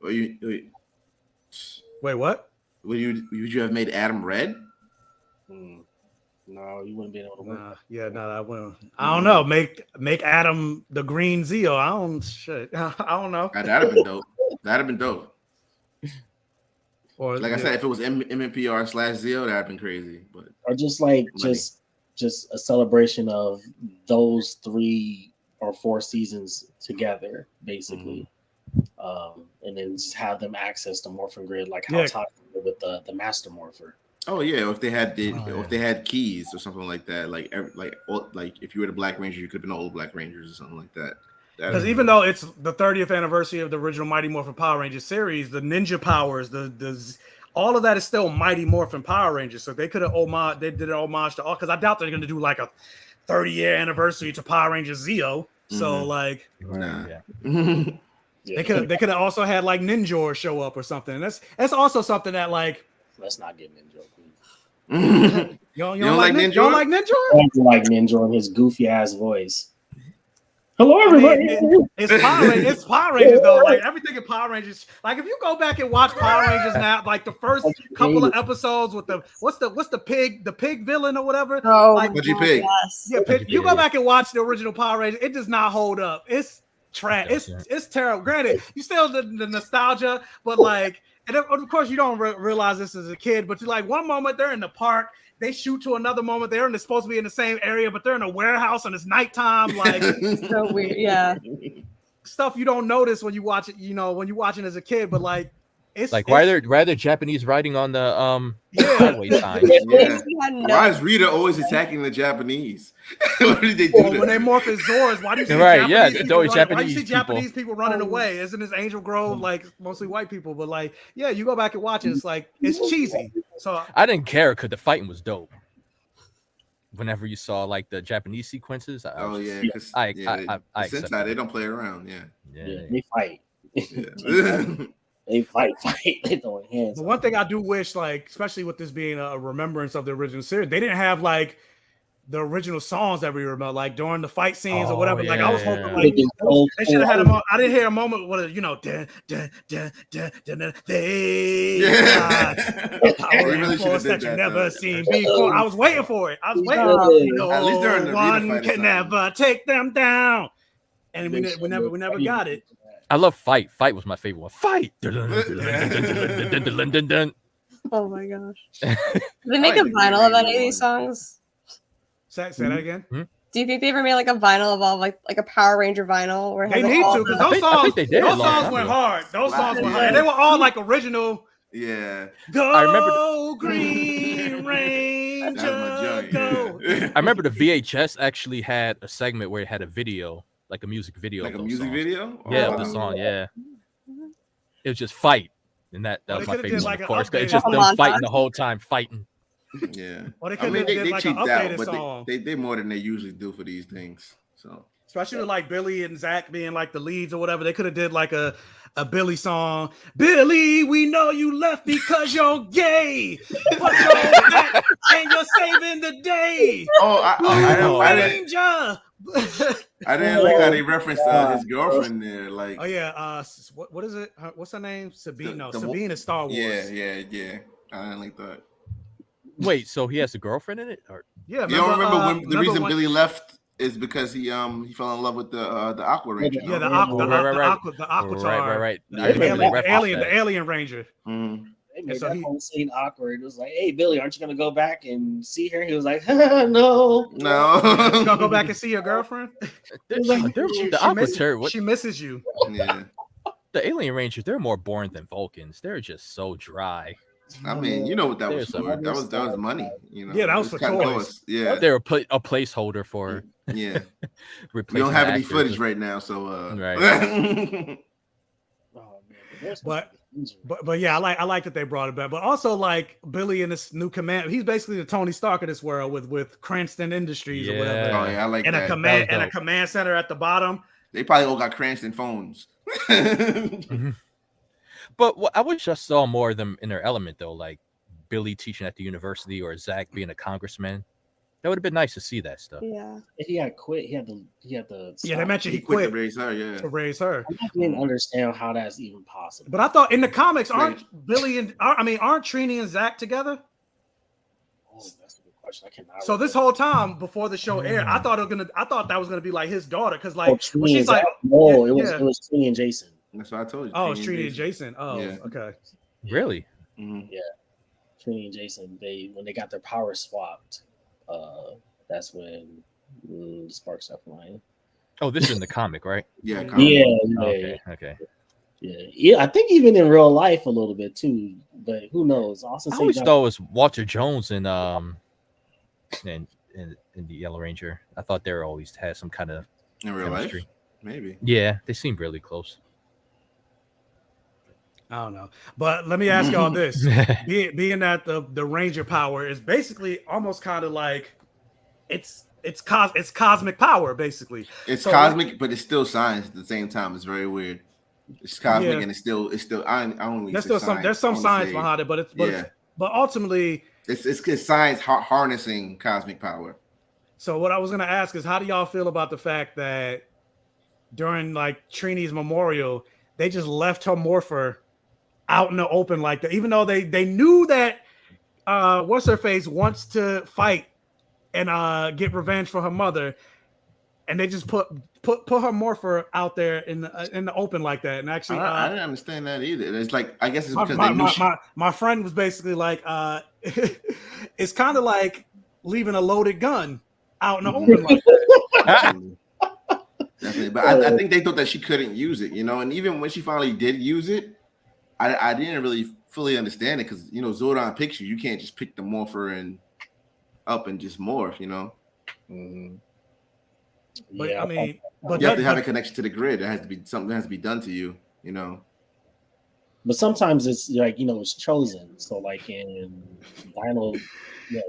Wait, what? Would you have made Adam red? No, you wouldn't be able to win. I wouldn't. I don't know. Make Adam the green Zeo. I don't know. That'd have been dope. That'd have been dope. Or like I said, if it was MMPR/Zeo, that'd have been crazy. But or just like just a celebration of those 3 or 4 seasons together, basically. And then just have them access the Morphin Grid, like how Todd did with the Master Morpher. Oh yeah, if they had keys or something like that, like if you were the Black Ranger, you could have been all Black Rangers or something like that. Because even though it's the 30th anniversary of the original Mighty Morphin Power Rangers series, the ninja powers, the all of that is still Mighty Morphin Power Rangers. So they could have they did an homage to all, because I doubt they're going to do like a 30-year anniversary to Power Rangers Zeo. So like, they could have also had like Ninjor show up or something. That's also something that like. Let's not get Ninjor, please. You don't like Ninjor? You don't like Ninjor? I don't like Ninjor and his goofy ass voice. Hello, everybody. It's Power Rangers though. Like everything in Power Rangers. Like if you go back and watch Power Rangers now, like the first couple of episodes with the what's the pig villain or whatever. Oh, like Pudgy Pig. Yes. Yeah, you go back and watch the original Power Rangers. It does not hold up. It's trash. It's terrible. Granted, you still the nostalgia, but like, and of course you don't realize this as a kid. But you like one moment they're in the park. They shoot to another moment. They're supposed to be in the same area, but they're in a warehouse and it's nighttime. Like so weird, yeah. Stuff you don't notice when you watch it. When you're watching as a kid, but like it's like why are there Japanese writing on the highway signs? Yeah. Why is Rita always attacking the Japanese? What did they do? When they morph as Zords, why do you see Japanese people running away? Isn't this Angel Grove like mostly white people? But like, yeah, you go back and watch it. It's like it's cheesy. So I didn't care because the fighting was dope. Whenever you saw like the Japanese sequences, because Sentai, they don't play around. Yeah. They fight. Yeah. They fight. They throwing hands. But one thing I do wish, like, especially with this being a remembrance of the original series, they didn't have like the original songs that we remember, like during the fight scenes or whatever. Like I was hoping, like they should have had a moment. I didn't hear a moment with that you never seen before. I was waiting for it. At least during the one can never take them down, and we never got it. I love Fight. Fight was my favorite one. Fight. Oh my gosh. Did they make a vinyl of any of these songs? Say that again. Do you think they ever made like a vinyl of all like a Power Ranger vinyl? Where they need to, because those songs went hard. Those songs went hard. And they were all like original. Yeah. Go Green Ranger, go. I remember the VHS actually had a segment where it had a video. Like a music video. Like a music video? Yeah, of the song, yeah. It was just fight. And that was my favorite one, of course. It's just them fighting the whole time, fighting. Yeah. Or they I could mean, have did they like an cheaped out, updated but song. they did more than they usually do for these things. So Especially with like Billy and Zach being like the leads or whatever. They could have did like a Billy song. Billy, we know you left because you're gay. But you're back and you're saving the day. I Ranger. didn't like how they referenced his girlfriend there. Like, Oh yeah, what is it? What's her name? Sabine. No, the Sabine is Star Wars. Yeah. I didn't like that. Wait, so he has a girlfriend in it? Or Yeah, You don't remember when the reason when, Billy left is because he fell in love with the Aqua Ranger. yeah, no? the Aquatar, right. Yeah. the alien Ranger. Mm-hmm. They made so that he- whole scene awkward. It was like, "Hey, Billy, aren't you gonna go back and see her?" He was like, "No, You gonna go back and see your girlfriend? The Aquatar, what She misses you. Yeah. the Alien Rangers, they're more boring than Vulcans. They're just so dry. I mean, you know what that was There's for. That was money. You know. Yeah, that was It's for kinda toys. Yeah. They're a placeholder for Yeah. We replacing don't have any actors. footage right now, so Right. Oh, man, But yeah, I like that they brought it back. But also like Billy in this new command, he's basically the Tony Stark of this world with Cranston Industries or whatever. Oh yeah, I like And that. a command center at the bottom. They probably all got Cranston phones. But I wish I saw more of them in their element, though, like Billy teaching at the university or Zach being a congressman. That would have been nice to see that stuff. Yeah. If he had quit, he had the. Yeah, they mentioned he quit quit to raise her. Yeah, to raise her. I didn't understand how that's even possible. But I thought in the comics, aren't Trini and Zach together? Oh, that's a good question. I cannot. So this whole time before the show aired, I thought that was gonna be like his daughter, because like Trini when she's and like, Zach? No, yeah. it was Trini and Jason. that's what I told you. Oh, it's Trini and Jason. Oh, Yeah. okay. Really? Mhm. Trini and Jason. When they got their powers swapped, that's when the spark stuff flying. Oh, this is in the comic, right? Yeah, Okay. Yeah. I think even in real life a little bit too, but who knows? Also, I always thought it was Walter Jones and in the Yellow Ranger. I thought they always had some kind of in real chemistry. life, maybe. Yeah, they seem really close. I don't know, but let me ask y'all this: being that the Ranger power is basically almost kind of like it's cosmic power, basically. It's So, cosmic, but it's still science at the same time. It's very weird. It's cosmic, Yeah. and it's still. I don't. There's still some science behind it, but ultimately, it's science harnessing cosmic power. so what I was gonna ask is, how do y'all feel about the fact that during like Trini's memorial, they just left her morpher out in the open like that, even though they knew that what's her face wants to fight and get revenge for her mother, and they just put her morpher out there in the open like that. And actually, I didn't understand that either. It's like, I guess it's because they knew my friend was basically like, it's kind of like leaving a loaded gun out in the open like that. Definitely. But I think they thought that she couldn't use it, and even when she finally did use it, I didn't really fully understand it, because Zordon picks you can't just pick the morpher and up and just morph, Mm-hmm. But Yeah, I mean, but you have to have a connection to the grid. It has to be something that has to be done to you, but sometimes it's like it's chosen. So like in Dino,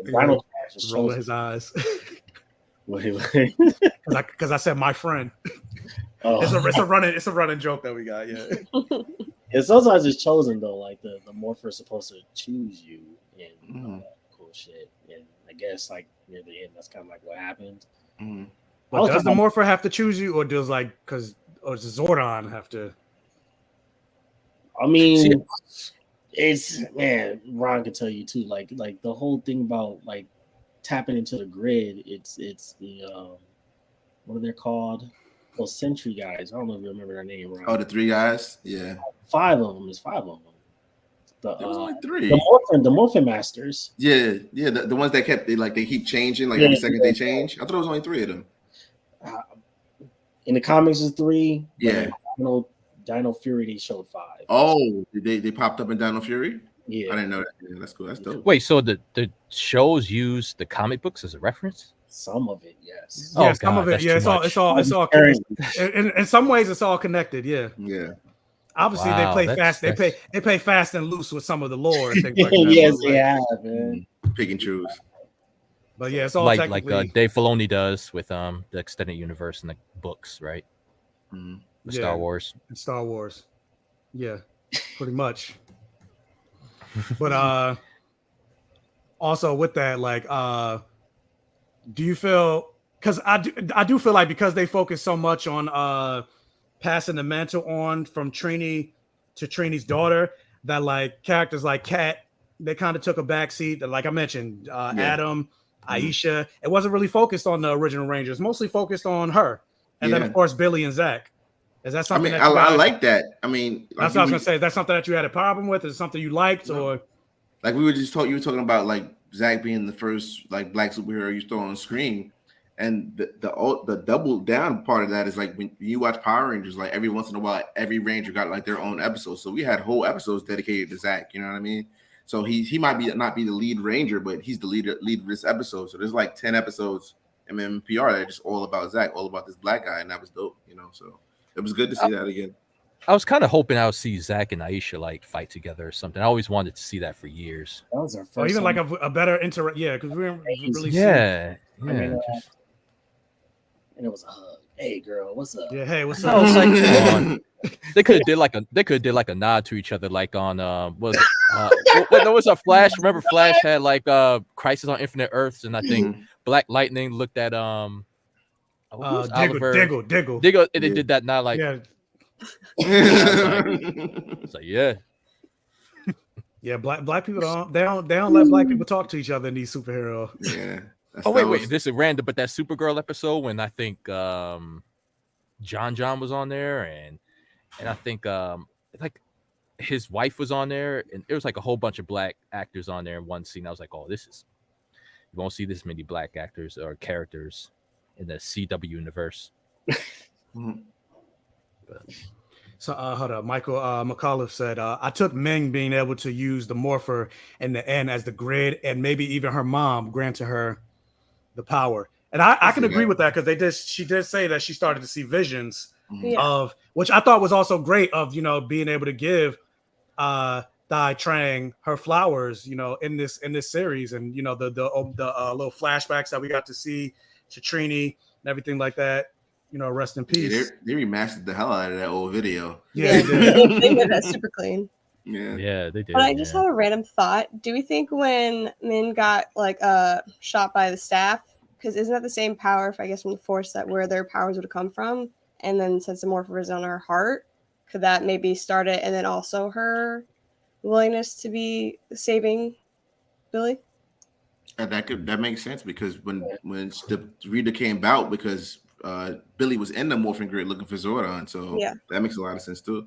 Dino is rolling chosen. his eyes Wait. because I said my friend. Oh. It's a running joke that we got. Yeah. And sometimes it's chosen though. Like the morpher is supposed to choose you and all that cool shit. And I guess like near the end, that's kind of like what happened. Mm-hmm. But does the morpher have to choose you, or does does Zordon have to? I mean, it's Ron can tell you too. Like the whole thing about like tapping into the grid. It's the what are they called? Those Sentry guys. I don't know if you remember their name, Ron. Oh, the three guys. Yeah, five of them. There was only three. The Morphin Masters. Yeah. The ones that they keep changing. Like every second they change. I thought it was only three of them. In the comics, is three. Yeah. Dino Fury, they showed five. Oh, they popped up in Dino Fury? Yeah. I didn't know that. Yeah, that's cool. That's dope. Wait, so the shows use the comic books as a reference? Some of it, yes. Yeah, Oh, some God, of it. that's Yeah, too it's all much. in some ways it's all connected. Yeah. Yeah. Obviously, Wow, they play fast. They play fast and loose with some of the lore and things like that. Yes, But, they have, man. pick and choose. But yeah, it's all like technically Dave Filoni does with the extended universe and the books, right? Mhm. The Star Wars. and Star Wars. Yeah, pretty much. But also with that, like, do you feel? Because I do feel like because they focus so much on passing the mantle on from Trini to Trini's daughter, that like characters like Kat, they kind of took a backseat. That, like I mentioned, Adam, Aisha, it wasn't really focused on the original Rangers, mostly focused on her, and then of course Billy and Zach. Is that something that you guys, I like that. I mean, that's what I was gonna say. Is that something that you had a problem with? Is it something you liked, or like we were just talking? You were talking about like Zach being the first like black superhero you saw on screen, and the double down part of that is like when you watch Power Rangers, like every once in a while, every Ranger got like their own episode. So we had whole episodes dedicated to Zach. You know what I mean? So he might be not be the lead Ranger, but he's the lead of this episode. So there's like 10 episodes in MMPR that are just all about Zach, all about this black guy, and that was dope. You know, so it was good to see that again. I was kind of hoping I would see Zach and Aisha like fight together or something. I always wanted to see that for years. That was our first. or even like a better because we didn't really see. Yeah. I mean, and it was a hug. Hey, girl, what's up? Yeah, hey, what's I up? was like, come on. They could have did like a nod to each other, like on was there was a Flash. Remember, Flash had like Crisis on Infinite Earths, and I think Black Lightning looked at Diggle. Diggle, and they did that nod like Yeah, it's like yeah. Black people don't let black people talk to each other in these superhero. Yeah. Oh wait, this is random, but that Supergirl episode when I think John was on there, and I think like his wife was on there, and there was like a whole bunch of black actors on there in one scene. I was like, oh, you won't see this many black actors or characters in the CW universe. So hold up, Michael McAuliffe said, I took Ming being able to use the morpher in the end as the grid, and maybe even her mom granted her the power. And I can agree with that, because she did say that she started to see visions of, which I thought was also great, of being able to give Dai Trang her flowers, in this series, and the little flashbacks that we got to see to Trini and everything like that. Rest in peace. They remastered the hell out of that old video. Yeah, they did that super clean. Yeah, they did. But I just have a random thought. Do we think when Min got like shot by the staff, because isn't that the same power, if I guess from the Force, that where their powers would come from, and then since the morpher is on her heart, could that maybe start it, and then also her willingness to be saving Billy? And that makes sense, because when the Rita came out, because Billy was in the morphing grid looking for Zordon, so that makes a lot of sense too.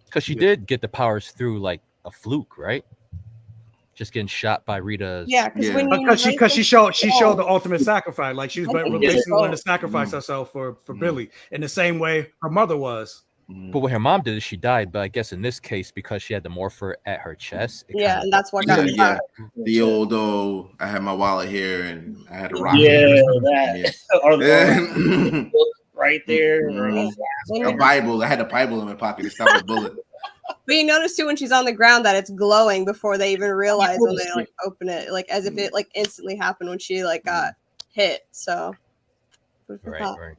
Because she did get the powers through like a fluke, right? Just getting shot by Rita's. Yeah, because she showed the ultimate sacrifice. Like she was basically willing to sacrifice herself for Billy in the same way her mother was. But what her mom did is she died. But I guess in this case, because she had the morpher at her chest. And that's what got her shot. The old I had my wallet here and I had a rocket. Or the right there. A Bible. I had a Bible in my pocket to stop a bullet. But you notice too when she's on the ground that it's glowing before they even realize when they like open it, like as if it like instantly happened when she like got hit. So right.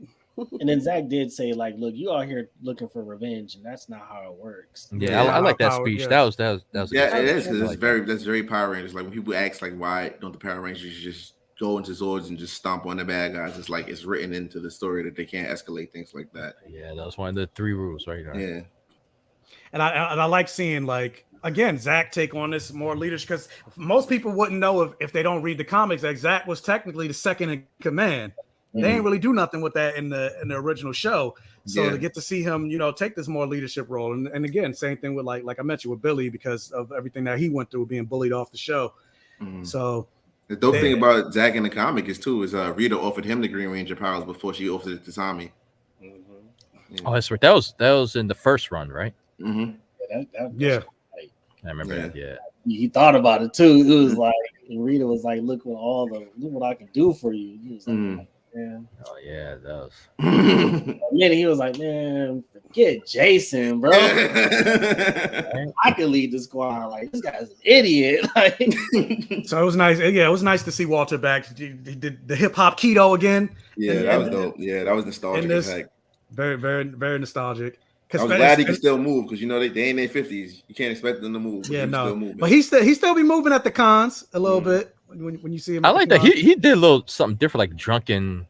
And then Zach did say, like, look, you out here looking for revenge, and that's not how it works. Yeah, I like that speech. Yeah. That was yeah, it is. That's very Power Rangers. Like when people ask, like, why don't the Power Rangers just go into Zords and just stomp on the bad guys? It's like it's written into the story that they can't escalate things like that. Yeah, that was one of the 3 rules, right? Yeah, and I like seeing, like, again, Zach take on this more leadership, because most people wouldn't know if they don't read the comics that Zach was technically the second in command. They ain't really do nothing with that in the original show. So to get to see him, take this more leadership role. And again, same thing with like I mentioned with Billy, because of everything that he went through being bullied off the show. So the dope thing about Zach in the comic is Rita offered him the Green Ranger powers before she offered it to Tommy. Oh, that's right. That was in the first run, right? Yeah. I remember that. Yeah. He thought about it too. It was like Rita was like, look what I can do for you. He was like, Oh yeah, that was. And then he was like, man, get Jason, bro. I could lead the squad. Like, this guy's an idiot. Like, So it was nice. Yeah, it was nice to see Walter back. He did the hip hop keto again. Yeah, that was dope. Yeah, that was nostalgic as heck. Very, very, very nostalgic. I was glad he could still move because you know they ain't in their 50s. You can't expect them to move. Yeah, no. Still moving. But he still be moving at the cons a little bit when you see him. I like that he did a little something different, like drunken.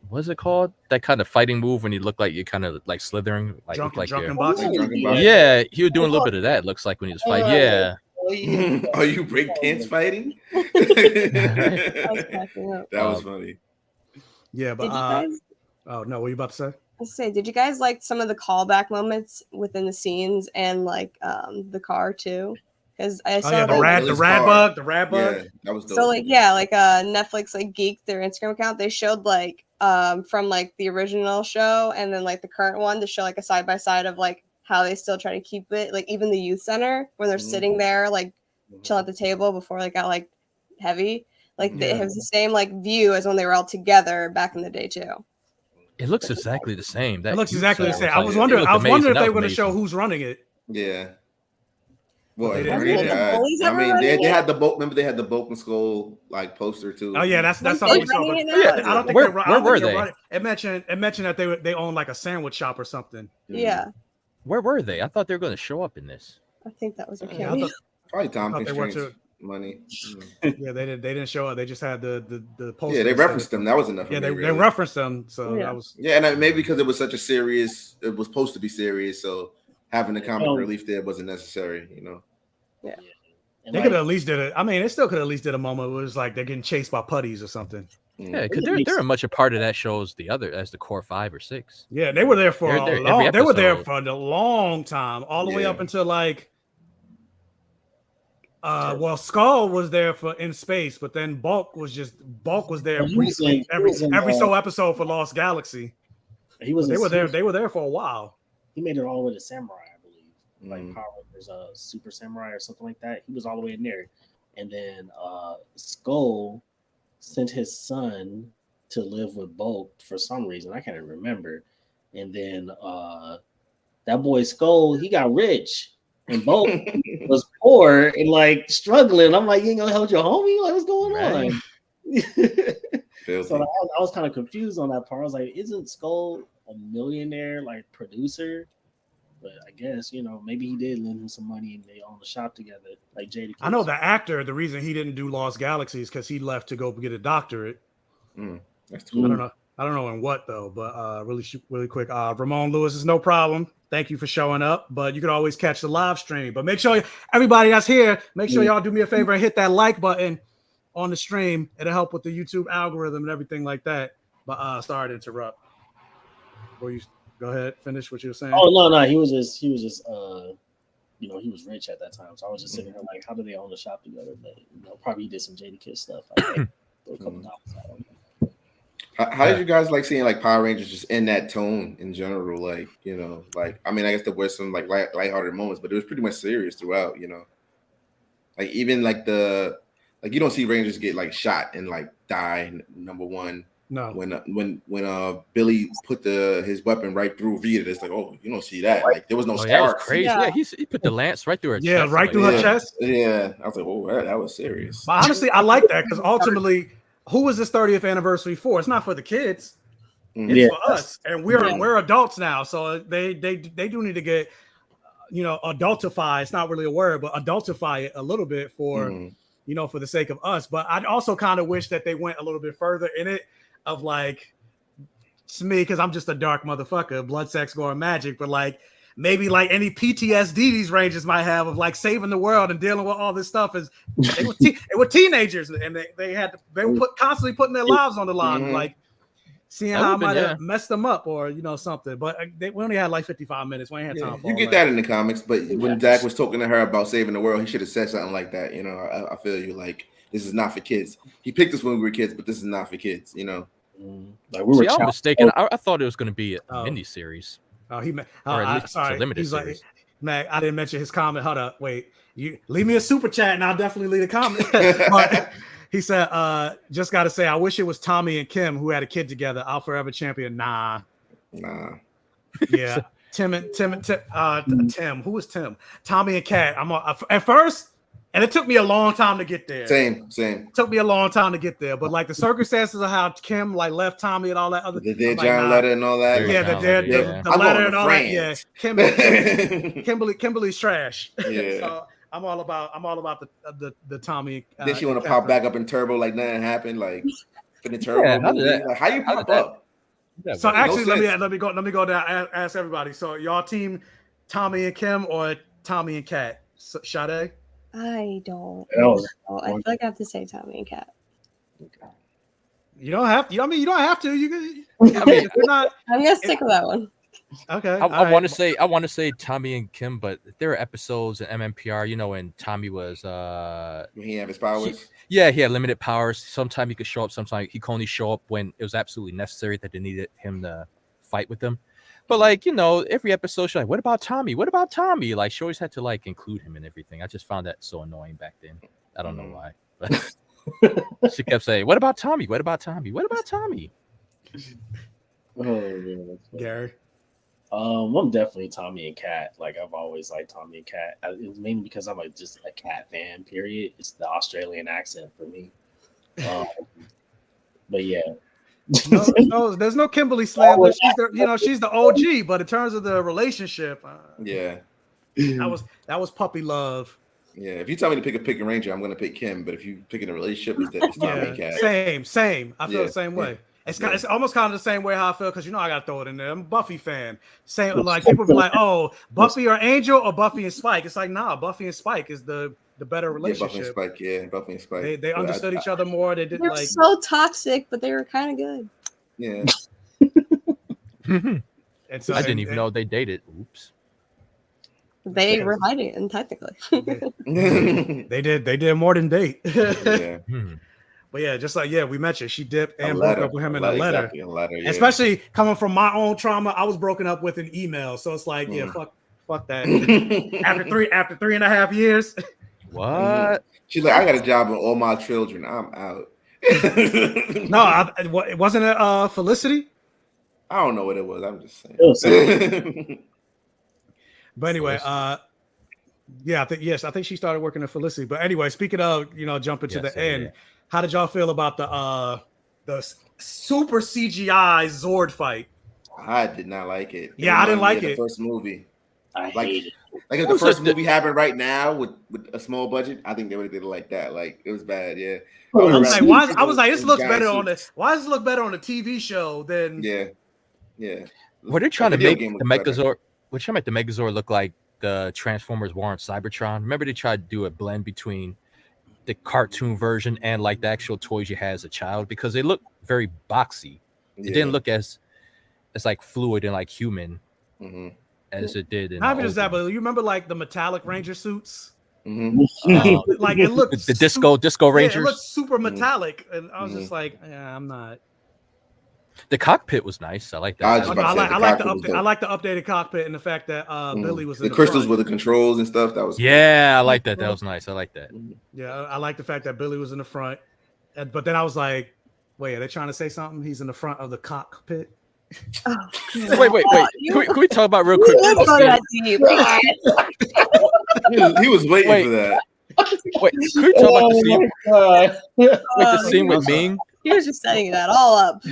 What's it called? That kind of fighting move when you look like you're kind of like slithering, like drunken boxing. Yeah, he was doing a little bit of that. Looks like when he was fighting. Yeah. Are you break pants fighting? That was funny. Yeah, but oh no, what were you about to say? I say, did you guys like some of the callback moments within the scenes and like the car too? Because I saw the rad bug. Yeah, that was dope. So like Netflix like Geek, their Instagram account, they showed like from like the original show and then like the current one to show like a side by side of like how they still try to keep it, like even the youth center when they're sitting there like chill at the table before it got like heavy, like it has the same like view as when they were all together back in the day too. It looks exactly the same. It looks exactly the same. I was wondering if they were going to show who's running it. Yeah. Well, I mean, they had the boat. Remember, they had the Boat and Skull like poster too. Oh yeah, that's something we saw. But I don't think where were they? It mentioned that they own like a sandwich shop or something. Yeah. Where were they? I thought they were going to show up in this. I think that was okay. Probably time constraints. Money. Yeah, they didn't show up. They just had the poster. Yeah, they referenced them. That was enough. Yeah, they referenced them. So that was. Yeah, and maybe because it was such a serious, it was supposed to be serious. So having the comic relief there wasn't necessary. You know. Yeah. They could have at least did it. I mean, they still could have at least did a moment where it was like they're getting chased by putties or something. Yeah, because they're much a part of that show as the core 5 or 6. Yeah, they were there for they were there for a long time, all the way up until like Skull was there for In Space, but then Bulk was there briefly every so episode for Lost Galaxy. They were there for a while. He made it all the way to Samurai, I believe. Like Power Rangers Super Samurai or something like that. He was all the way in there. And then Skull sent his son to live with Bulk for some reason. I can't even remember. And then that boy Skull, he got rich. And Bulk was poor and like struggling. I'm like, you ain't gonna help your homie? Like, what's going on? So I was kind of confused on that part. I was like, isn't Skull a millionaire like producer? But I guess, maybe he did lend him some money and they own the shop together, like Jada. I know the actor, the reason he didn't do Lost Galaxy is because he left to go get a doctorate. That's cool. I don't know in what though, but really quick. Ramon Lewis is no problem. Thank you for showing up, but you can always catch the live stream. But make sure everybody that's here, make sure y'all do me a favor and hit that like button on the stream. It'll help with the YouTube algorithm and everything like that. But sorry to interrupt. Go ahead, finish what you were saying. Oh no, he was just he was rich at that time. So I was just sitting there like, how do they own the shop together? But probably he did some Jada Kiss stuff. Like, a couple dollars. How did you guys like seeing like Power Rangers just in that tone in general? Like, I mean, I guess there were some like lighthearted moments, but it was pretty much serious throughout, Like even like you don't see Rangers get like shot and like die, number one. No. When Billy put his weapon right through Vita, it's like, oh, you don't see that. Like there was no sparks. That was crazy. Yeah, he put the lance right through her chest. Yeah, right through her chest. Yeah. I was like, oh, that was serious. But honestly, I like that because ultimately, who was this 30th anniversary for? It's not for the kids. It's for us. And we're adults now. So they do need to get adultify. It's not really a word, but adultify it a little bit for for the sake of us. But I'd also kind of wish that they went a little bit further in it. Of like, it's me because I'm just a dark motherfucker, blood, sex, gore, and magic. But like, maybe like any PTSD these Rangers might have of like saving the world and dealing with all this stuff is they were teenagers and they were constantly putting their lives on the line, like seeing how I might have messed them up or something. But we only had like 55 minutes. We ain't had time for you get that in the comics. But when Zach was talking to her about saving the world, he should have said something like that. I feel you like. This is not for kids. He picked us when we were kids, but this is not for kids, Like we were I'm mistaken. I thought it was going to be a mini series. Oh, or at least a limited series. Like, Mac, I didn't mention his comment. Hold up, wait. You leave me a super chat, and I'll definitely leave a comment. But he said, "Just got to say, I wish it was Tommy and Kim who had a kid together. I'll forever champion." Nah. Yeah. Tim. Who was Tim? Tommy and Kat. At first, and it took me a long time to get there. Same. Took me a long time to get there, but like the circumstances of how Kim like left Tommy and all that other. The Dear John letter and all that. Yeah, the letter and all that. Yeah, Kimberly's trash. Yeah. So I'm all about the Tommy. Then she want to pop back up in Turbo like nothing happened, like in the Turbo movie. Like, how you pop up? So actually, let me go down. Ask everybody. So y'all team Tommy and Kim or Tommy and Kat? Sade? I don't know. I feel like I have to say Tommy and Kat. You don't have to. You don't have to. If you're not. I'm gonna stick with that one. Okay. I want to say Tommy and Kim, but there are episodes in MMPR, you know, when Tommy was when he had his powers. He had limited powers. Sometimes he could show up, sometimes he could only show up when it was absolutely necessary that they needed him to fight with them. But like, you know, every episode she's like, what about Tommy? What about Tommy? Like she always had to like include him in everything. I just found that so annoying back then. I don't know why. But she kept saying, what about Tommy? What about Tommy? What about Tommy? Oh man, Gary. I'm definitely Tommy and Kat. Like I've always liked Tommy and Kat. It's mainly because I'm like just a Kat fan. Period. It's the Australian accent for me. But yeah. No, there's no Kimberly slam, but she's the OG. But in terms of the relationship, that was puppy love. Yeah, if you tell me to pick a pick and ranger, I'm gonna pick Kim. But if you pick in a relationship, it's Tommy and Kat. Same. I feel the same way. It's almost kind of the same way how I feel because I gotta throw it in there. I'm a Buffy fan. Same like people be like, oh, Buffy or Angel or Buffy and Spike. It's like nah, Buffy and Spike is the better relationship. Buffy and Spike. They understood each other more. They were like so toxic, but they were kind of good. Yeah. And so I didn't even know they dated. Oops. They were hiding it, technically. They did more than date. Yeah. But yeah, just like we mentioned, she dipped and broke up with him in a letter. Exactly, a letter, yeah. Especially coming from my own trauma, I was broken up with an email. So it's like, fuck that. after 3.5 years. What? She's like, I got a job with all my children. I'm out. No, wasn't it Felicity? I don't know what it was. I'm just saying. But anyway, I think she started working at Felicity. But anyway, speaking of, jumping to the end, how did y'all feel about the super CGI Zord fight? I did not like it. I didn't like it. The first movie. I hate it. Like if the first movie happened right now with a small budget, I think they would have did it like that. Like it was bad, yeah. I was like, this looks better on this. Why does it look better on the TV show than? Yeah. Were they trying to make the Megazord? Were trying to make the Megazord look like the Transformers War on Cybertron? Remember they tried to do a blend between the cartoon version and like the actual toys you had as a child because they look very boxy. It didn't look as like fluid and like human. As it did in not even just that, but you remember like the metallic Ranger suits? Like it looked the disco Rangers. It looked super metallic, and I was just like, I'm not. The cockpit was nice. I like that. I like the updated cockpit and the fact that Billy was in the crystals front. with the controls and stuff. That was cool. I like that. That was nice. I like that. Yeah, I like the fact that Billy was in the front, but then I was like, wait, are they trying to say something? He's in the front of the cockpit. Oh, wait. Can we talk about real quick? He was waiting for that. Wait, can we talk about the scene? The scene with Ming. He was just setting that all up.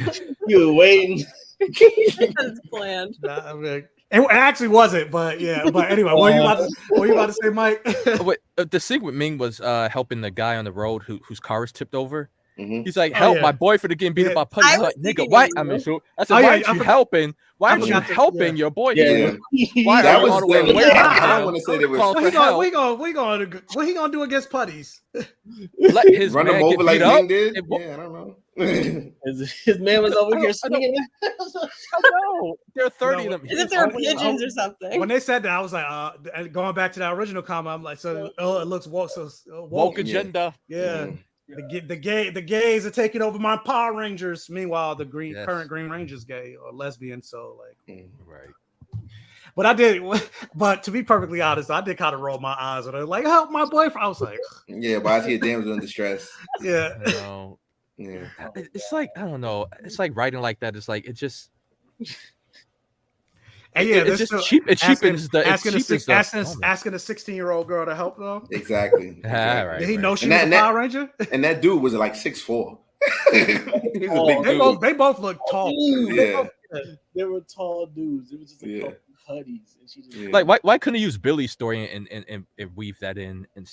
You were waiting. It's planned. It actually wasn't, but yeah. But anyway, what are you about to say, Mike? Wait, the scene with Ming was helping the guy on the road whose car was tipped over. He's like, help my boyfriend again beat up by putty. He's like, nigga, why? I mean, so I said, why aren't you helping? Why aren't you helping your boyfriend? Why that are you was on the way away? I don't want to say there was. What he gonna do against putties? Let his run man him over like Ming did. Yeah, I don't know. His man was over here swinging. I know. There are 30 of them. Is it there pigeons or something? When they said that, I was like, going back to that original comment, I'm like, so it looks woke. So woke agenda. Yeah. The gays are taking over my Power Rangers. Meanwhile, the current Green Ranger's gay or lesbian. So right. But to be perfectly honest, I did kind of roll my eyes when they were like, help my boyfriend. I was like, why is he a damsel in distress? Yeah. It's like, I don't know. It's like writing like that. It's like, it just. And yeah, it's just cheap. It cheapens the. asking a moment. 16-year-old girl to help though. Exactly. Right, Did he right. know she was a Power Ranger? And that dude was like 6'4". He's a big dude. They both look tall. Yeah. They were tall dudes. It was just a Yeah. couple hoodies, and she just Like why couldn't he use Billy's story and weave that in and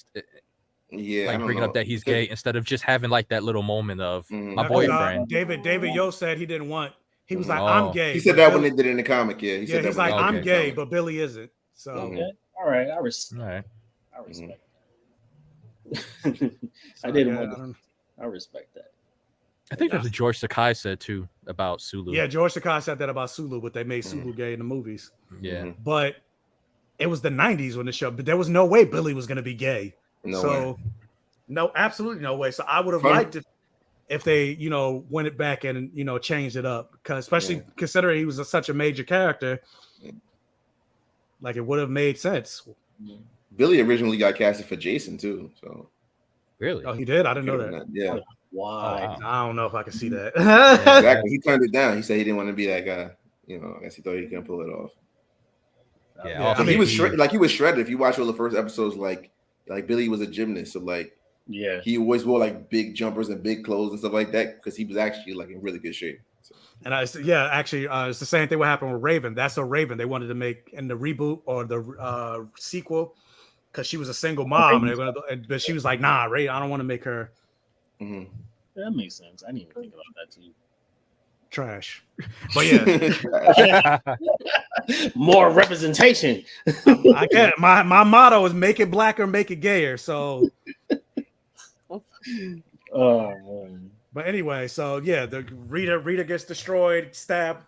Yeah, like bringing up that he's gay instead of just having like that little moment of my Because, boyfriend. David Yost said he didn't want. He was like, Oh. I'm gay. He said that when they did it in the comic. Yeah, he said that he's like, when they I'm did it in the gay, comic. but Billy isn't. So okay. All right, I All respect. right. I respect. So, I didn't yeah, want. I respect that. I think that's what George Sakai said too about Sulu. Yeah, George Sakai said that about Sulu, but they made Sulu gay in the movies. Yeah. But it was the 90s when the show, but there was no way Billy was going to be gay. No way. No, absolutely no way. So I would have liked it if they, went it back and, changed it up, because especially considering he was such a major character, like it would have made sense. Billy originally got casted for Jason too. So Really? Oh, he did? I didn't know that. Yeah. Why? I don't know if I can see that. Exactly. He turned it down. He said he didn't want to be that guy. I guess he thought he couldn't pull it off. Yeah. I mean, he was shredded. If you watch all the first episodes, like Billy was a gymnast, so like he always wore like big jumpers and big clothes and stuff like that because he was actually like in really good shape. So. And it's the same thing what happened with Raven. That's a Raven they wanted to make in the reboot or the sequel, because she was a single mom, but she was like, nah, Ray, I don't want to make her That makes sense. I didn't even think about that too. trash. But yeah, more representation. I get it. My motto is make it black or make it gayer. So Oh man. but anyway, so yeah, the Rita gets destroyed, stabbed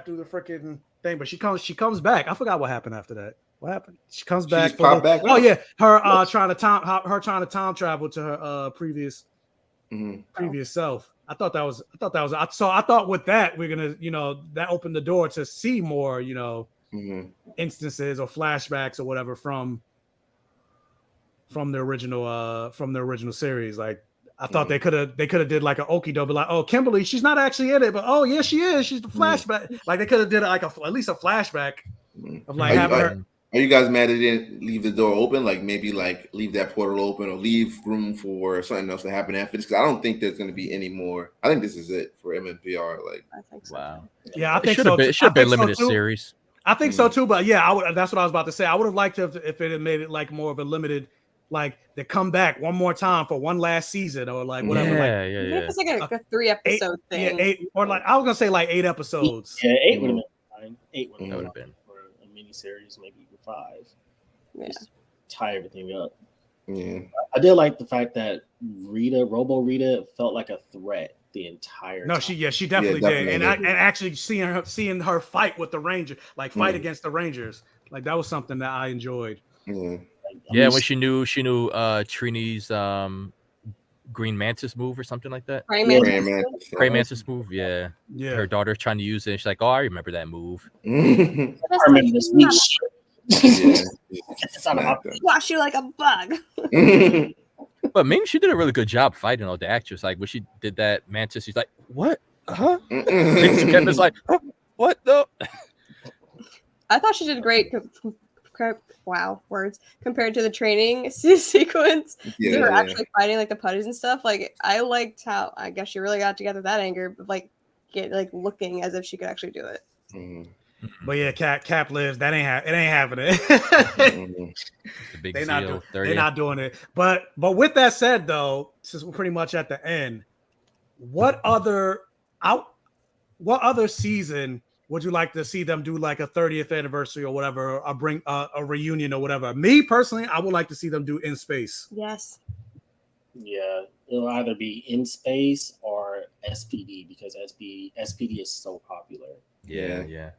through the freaking thing, but she comes back. I forgot what happened after that. What happened? She comes back. Back oh yeah, her trying to time travel to her previous self. I thought with that we're gonna, that opened the door to see more, instances or flashbacks or whatever from the original series. Like I thought they could have did like an okie doke, like, oh, Kimberly, she's not actually in it, but oh yeah, she is. She's the flashback. Like they could have did like at least a flashback of like having her. Are you guys mad they didn't leave the door open? Like maybe like leave that portal open or leave room for something else to happen after this? Because I don't think there's going to be any more. I think this is it for MNPR. Like, I think so. Wow. Yeah, I think it should have been limited series. I think so too. But yeah, that's what I was about to say. I would have liked if it had made it like more of a limited, like they come back one more time for one last season or like whatever. Yeah. It's like a 3-episode thing. Yeah, 8 or like I was gonna say like 8 episodes. Yeah, 8 would have been fine. 8 would have been for a mini series, maybe even 5. Yeah. Just tie everything up. yeah, I did like the fact that Robo Rita felt like a threat the entire time. She definitely did. And definitely. and actually seeing her fight with the Ranger, like fight against the Rangers, like that was something that I enjoyed. Yeah, when she knew Trini's Green Mantis move or something like that. Praying Mantis move, yeah. Her daughter trying to use it. And she's like, oh, I remember that move. I remember this week. Squash you like a bug. But Ming, she did a really good job fighting all the actors. Like when she did that Mantis, she's like, what? Kevin's like, huh? What the? I thought she did great. Wow, words compared to the training sequence. They were actually fighting like the putties and stuff. Like I liked how I guess she really got together that anger, but like looking as if she could actually do it. But yeah, Cap lives. That ain't happening. They're not doing it. But with that said, though, since we're pretty much at the end, what other season would you like to see them do, like a 30th anniversary or whatever, or bring a reunion or whatever? Me personally, I would like to see them do In Space. Yes. Yeah, it'll either be In Space or SPD because SPD is so popular. Yeah.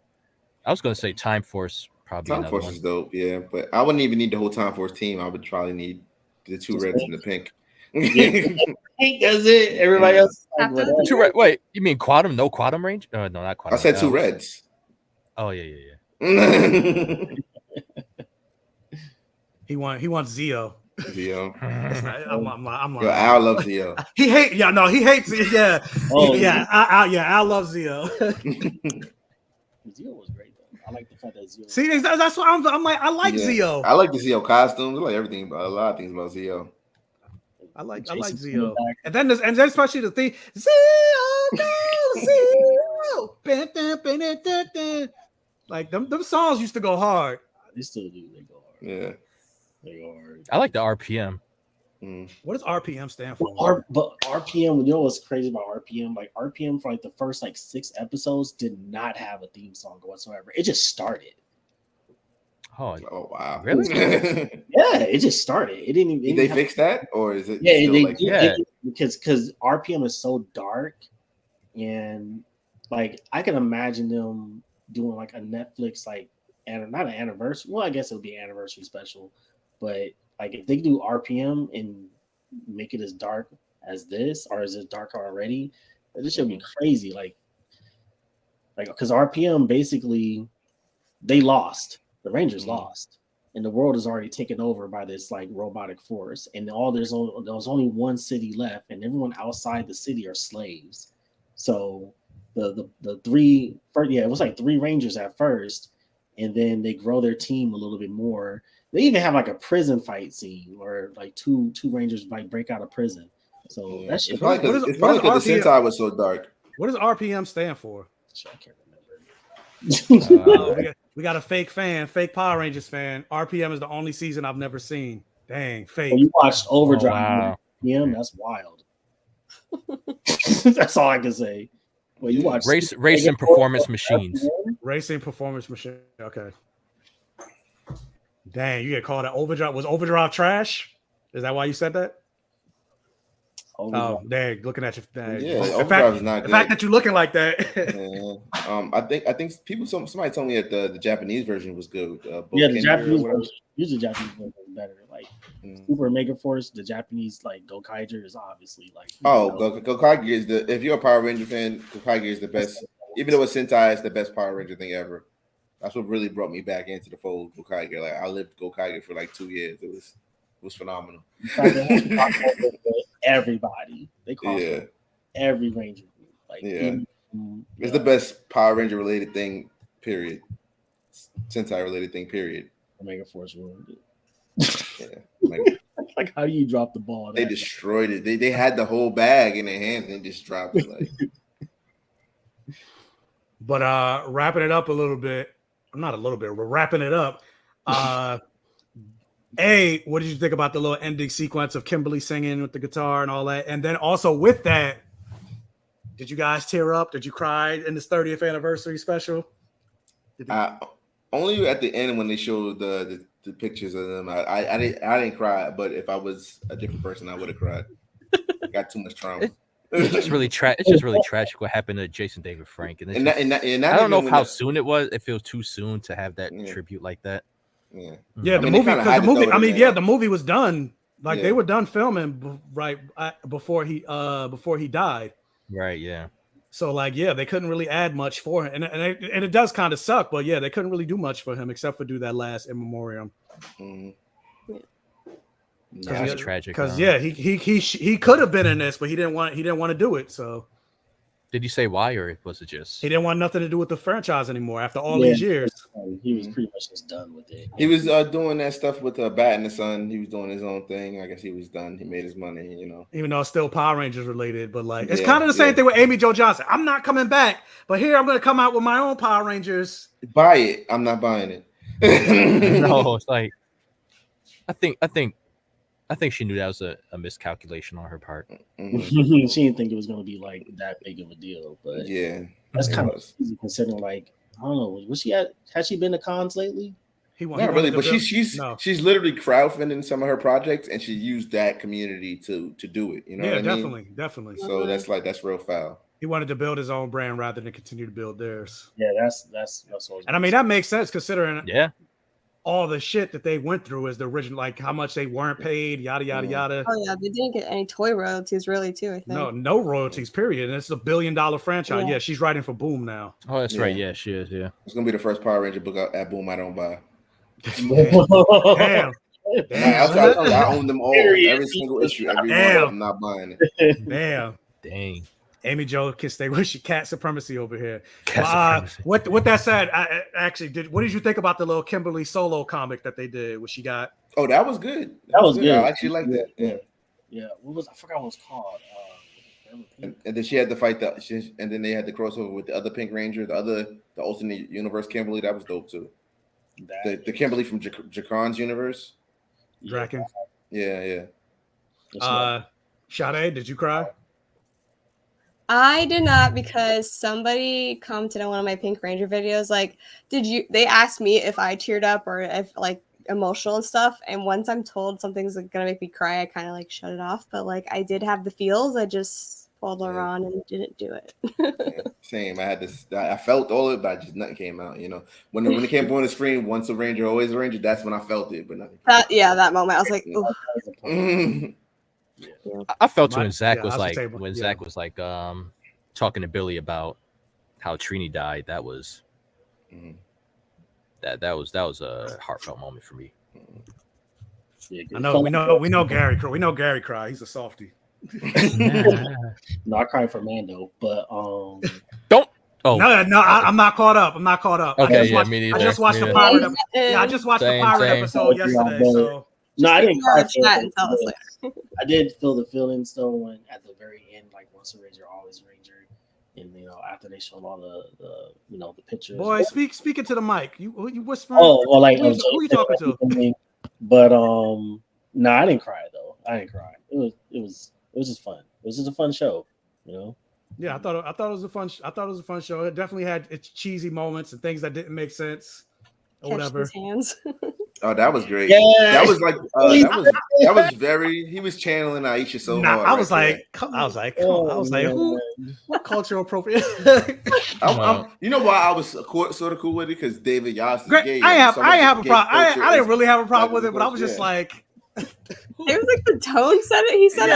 I was gonna say Time Force probably. Time Force is dope, yeah, but I wouldn't even need the whole Time Force team. I would probably need the 2 reds and the pink. Pink does it. Everybody else. Two red. Wait, you mean Quantum? No Quantum range? No, not Quantum. I said 2 reds. Oh yeah. He wants Zeo. Zeo. I'm Yo, Al loves Zeo. He hates it. Yeah. Oh Al loves Zeo. Zeo was great though. I like the fact that Zio. See, that's what I'm like. I like Zio. I like the Zio costumes. I like everything about a lot of things about Zio. I like Jason Zio. back. And then especially the thing, Zio, go, Zio. Like them songs used to go hard. They still do. They go hard. Yeah. They go hard. I like the RPM. What does RPM stand for? But RPM, you know what's crazy about RPM? Like RPM for like the first like 6 episodes did not have a theme song whatsoever. It just started. Oh wow! Really? Yeah, it just started. It didn't even. Did they fix that, or is it? Yeah, still like, yeah. Because RPM is so dark, and like I can imagine them doing like a Netflix like and not an anniversary. Well, I guess it would be an anniversary special, but like if they do RPM and make it as dark as this, or is it darker already? This should be crazy. Like because RPM basically they lost. The Rangers lost, and the world is already taken over by this like robotic force. And there's only one city left, and everyone outside the city are slaves. So the it was like 3 Rangers at first, and then they grow their team a little bit more. They even have like a prison fight scene where like two Rangers like break out of prison. So that shit. It's probably because the Sentai was so dark. What does RPM stand for? I can't remember. We got a fake Power Rangers fan. RPM is the only season I've never seen. Dang, fake. When you watched Overdrive, wow. RPM, that's wild. That's all I can say. Well, you watch Racing Performance Machines. Racing Performance Machine. Okay. Dang, you get called an Overdrive. Was Overdrive trash? Is that why you said that? Oh, dang! Looking at you. Yeah, Overdrive is not good. The fact that you're looking like that. I think somebody told me that the Japanese version was good. The Japanese version. Usually, the Japanese version is better. Like Super Mega Force, the Japanese like Gokaiger is obviously like. Gokaiger is if you're a Power Ranger fan, Gokaiger is the best. Even though it's Sentai, it's the best Power Ranger thing ever. That's what really brought me back into the fold. Gokaiger. Like I lived Gokaiger for like 2 years. It was phenomenal. Everybody, they call every Ranger group. Like, it's the best Power Ranger related thing. Period. Sentai related thing. Period. Omega Force ruined it. Like, how do you drop the ball? They destroyed it. They had the whole bag in their hands and just dropped it. Like. But wrapping it up a little bit. Not a little bit. We're wrapping it up. What did you think about the little ending sequence of Kimberly singing with the guitar and all that? And then also with that, did you guys tear up? Did you cry in this 30th anniversary special? Only at the end when they showed the pictures of them. I didn't cry, but if I was a different person, I would have cried. Got too much trauma. It's just really tragic what happened to Jason David Frank. And I don't know how soon it was. It feels too soon to have that tribute like that. Yeah, the movie was done. Like they were done filming right before he died. Right. Yeah. So like they couldn't really add much for him, and it does kind of suck. But they couldn't really do much for him except for do that last in memoriam. That's tragic. Because he could have been in this, but he didn't want to do it. So. Did you say why, or was it just he didn't want nothing to do with the franchise anymore after all these years? He was pretty much just done with it. He was doing that stuff with Bat and the Sun. He was doing his own thing. I guess he was done. He made his money, Even though it's still Power Rangers related, but like it's kind of the same thing with Amy Jo Johnson. I'm not coming back, but here I'm going to come out with my own Power Rangers. Buy it. I'm not buying it. No, it's like I think she knew that was a miscalculation on her part. She didn't think it was going to be like that big of a deal, but that's kind of easy considering. Like I don't know, has she been to cons lately? Not really, but she's literally crowdfunding some of her projects, and she used that community to do it. You know what I mean? Definitely. So that's real foul. He wanted to build his own brand rather than continue to build theirs. Yeah, that's what. And I mean that makes sense considering all the shit that they went through as the original, like how much they weren't paid, yada yada yada. Oh yeah, they didn't get any toy royalties really too. I think No royalties. Period. And it's a $1 billion franchise. Yeah, she's writing for Boom now. Oh, that's right. Yeah, she is. Yeah, it's gonna be the first Power Ranger book at Boom I don't buy. Damn. I own them all, every single issue, every one. I'm not buying it. Damn. Dang. Amy Jo can stay with your cat supremacy over here. Cat supremacy. With that said, I actually did. What did you think about the little Kimberly solo comic that they did? What she got? Oh, that was good. That was good. I actually liked it. Yeah. I forgot what it's called. And then she had to fight and then they had the crossover with the other Pink Ranger, the alternate universe Kimberly. That was dope too. The Kimberly from Jacon's universe. Draken. Yeah. Sade, did you cry? I did not, because somebody commented on one of my Pink Ranger videos. Like, they asked me if I teared up or if like emotional and stuff. And once I'm told something's like, gonna make me cry, I kind of like shut it off. But like, I did have the feels. I just pulled around and didn't do it. Same. I had this. I felt all of it, but just nothing came out. When it came up on the screen, once a Ranger, always a Ranger. That's when I felt it, but nothing. That moment, I was like, Mm. I felt when Zach was Zach was like talking to Billy about how Trini died. That was that was a heartfelt moment for me. I know we know Gary. We know Gary cry. He's a softie. No, I cried for Mando, but don't. Oh no, I'm not caught up. Okay, me neither. I just watched the pirate. I just watched the pirate episode yesterday. So no, I didn't cry. I did feel the feelings though when at the very end, like once a Ranger, always Ranger, and after they showed all the the pictures. Boy, speaking to the mic. You whispering? Oh, well, like who you talking to? But no, I didn't cry though. I didn't cry. It was just fun. It was just a fun show, Yeah, I thought it was a fun. I thought it was a fun show. It definitely had its cheesy moments and things that didn't make sense, or whatever. His hands. Oh, that was great. Yeah. That was like that was very. He was channeling Aisha so hard. I was like, what cultural appropriate? You know why I was sort of cool with it? Because David Yost. I didn't have a problem. I didn't really have a problem with it, but I was just like, it was like the tone said it. He said it.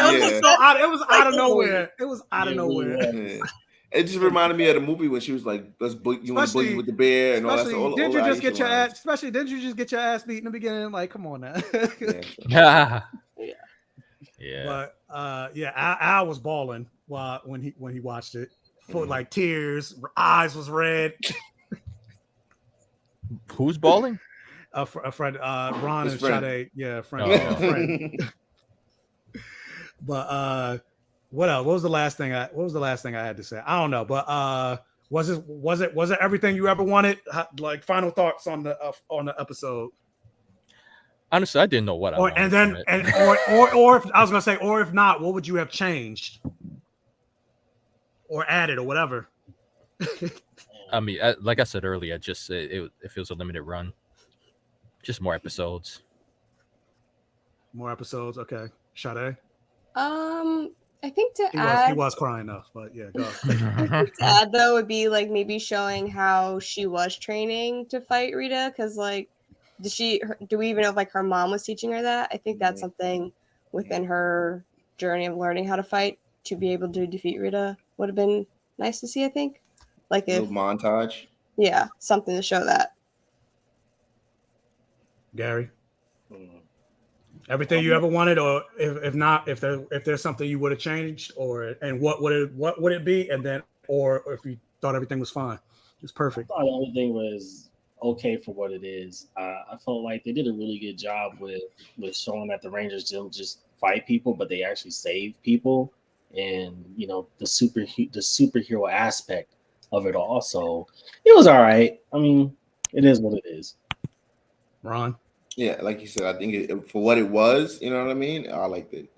It was out of nowhere. It was out of nowhere. Yeah. It just reminded me of the movie when she was like, "Let's you want to boogie with the bear and all that." Didn't you just get your ass? Especially, didn't you just get your ass beat in the beginning? Like, come on now. Yeah. But Al was balling when he watched it, for like tears, eyes was red. Who's balling? A friend, Ron His and friend. Sade. Yeah, a friend. Oh. Friend. But what else? What was the last thing I had to say? I don't know, but was it everything you ever wanted? Like final thoughts on the episode. Honestly, I didn't know what I wanted. And then or if I was gonna say, or if not, what would you have changed or added or whatever? I mean, like I said earlier, it feels a limited run. Just more episodes. More episodes, okay. Sade? I think to add, he was crying though, but yeah, go. to add though would be like maybe showing how she was training to fight Rita, because like, do we even know if like her mom was teaching her that? I think that's something within her journey of learning how to fight to be able to defeat Rita would have been nice to see. I think, like if montage, something to show that. Gary, everything you ever wanted, or if not, if there's something you would have changed, and what would it be, and then or if you thought everything was fine, it's perfect. I thought everything was okay for what it is. I felt like they did a really good job with showing that the Rangers don't just fight people, but they actually save people, and the superhero aspect of it all. So it was all right. I mean, it is what it is. Ron? Yeah, like you said, I think for what it was, you know what I mean? I liked it,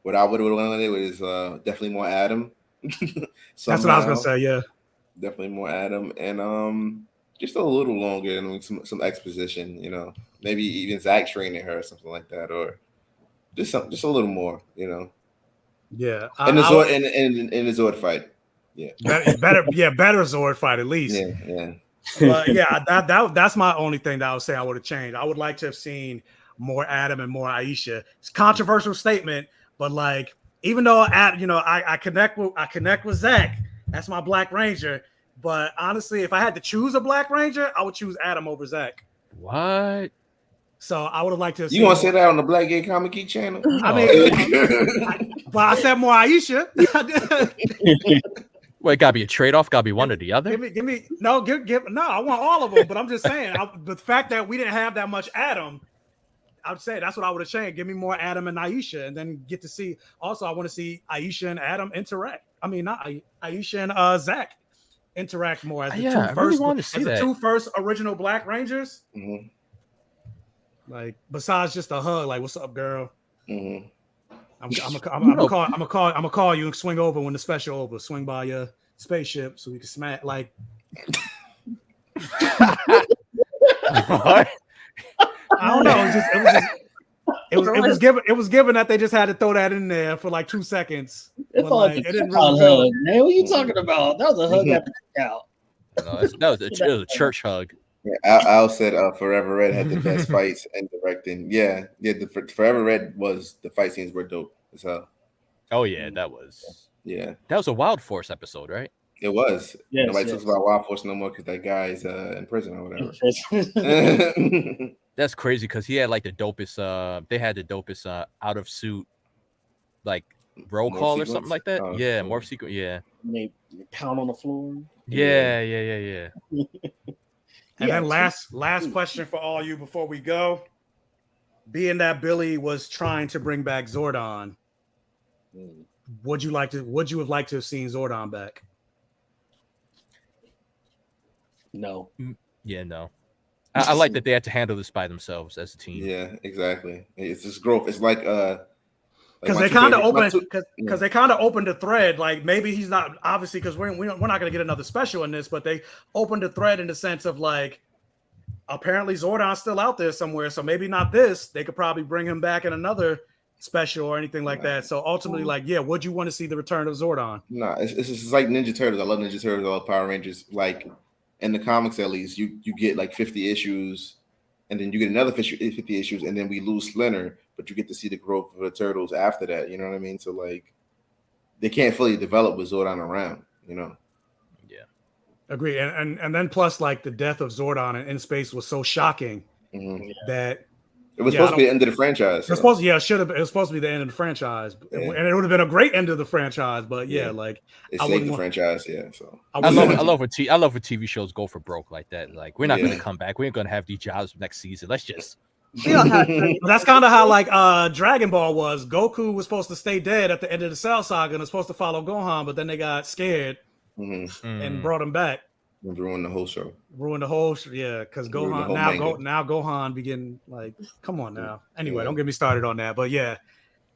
What I would have wanted was definitely more Adam. That's what I was going to say, yeah. Definitely more Adam, and just a little longer, and some exposition, Maybe even Zach training her or something like that, or just a little more, Yeah. In the Zord fight. Yeah. Better Zord fight at least. Yeah. But that's my only thing that I would say I would have changed. I would like to have seen more Adam and more Aisha. It's a controversial statement, but like, even though I connect with Zach, that's my Black Ranger. But honestly, if I had to choose a Black Ranger, I would choose Adam over Zach. What? So I would have liked to have You seen want to more. say that on the Black Gay Comic Geek channel? I mean, but I said more Aisha. Well, it gotta be a trade-off. Gotta be one or the other. give me. No, no. I want all of them. But I'm just saying, the fact that we didn't have that much Adam, I'd say that's what I would have changed. Give me more Adam and Aisha, and then get to see. Also, I want to see Aisha and Adam interact. I mean, not Aisha and Zach interact more as the Yeah, two I first. really wanted to see as the that. two first original Black Rangers. Mhm. Like besides just a hug, like "What's up, girl?" Mhm. I'm gonna call you and swing over when the special over. Swing by your spaceship so we can smack. Like, What? I don't know. It was given that they just had to throw that in there for like 2 seconds. It But, felt like it a didn't cookout really feel. hug, man. What are you talking about? That was a hug after cookout. No, it was a church hug. Yeah, Al said Forever Red had the best fights and directing. Yeah, the Forever Red was the fight scenes were dope as hell. Oh yeah, that was a Wild Force episode, right? It was. Yes, Nobody yes. talks about Wild Force no more because that guy's in prison or whatever. That's crazy because he had like the dopest. They had the dopest out of suit, like roll Morph call sequence? or something like that. Oh, Yeah, cool. morph sequence. Yeah. They pound on the floor. Yeah. And then Yeah, last question for all you before we go. Being that Billy was trying to bring back Zordon, would you have liked to have seen Zordon back? No. Yeah, no. I like that they had to handle this by themselves as a team. Yeah, exactly. It's just growth. It's like Because they kind of opened the thread. Like maybe he's not obviously because we're not going to get another special in this, but they opened the thread in the sense of like apparently Zordon's still out there somewhere. So maybe not this. They could probably bring him back in another special or anything like that. So ultimately, like, yeah, would you want to see the return of Zordon? No, it's just like Ninja Turtles. I love Ninja Turtles. I love Power Rangers. Like in the comics, at least, you get like 50 issues, and then you get another 50 issues, and then we lose Splinter, but you get to see the growth of the Turtles after that. You know what I mean? So like, they can't fully develop with Zordon around. You know? Yeah. Agree. And then plus like the death of Zordon in space was so shocking that. It was supposed to be the end of the franchise. So. It was supposed to be the end of the franchise, and it would have been a great end of the franchise. But like it saved the franchise. Yeah, so I love when TV shows go for broke like that. Like we're not going to come back. We ain't going to have these jobs next season. Let's just. That's kind of how like Dragon Ball was. Goku was supposed to stay dead at the end of the Cell Saga and was supposed to follow Gohan, but then they got scared and brought him back. Ruined the whole show. Because Gohan now Gohan begin like, come on now. Anyway, don't get me started on that. But yeah.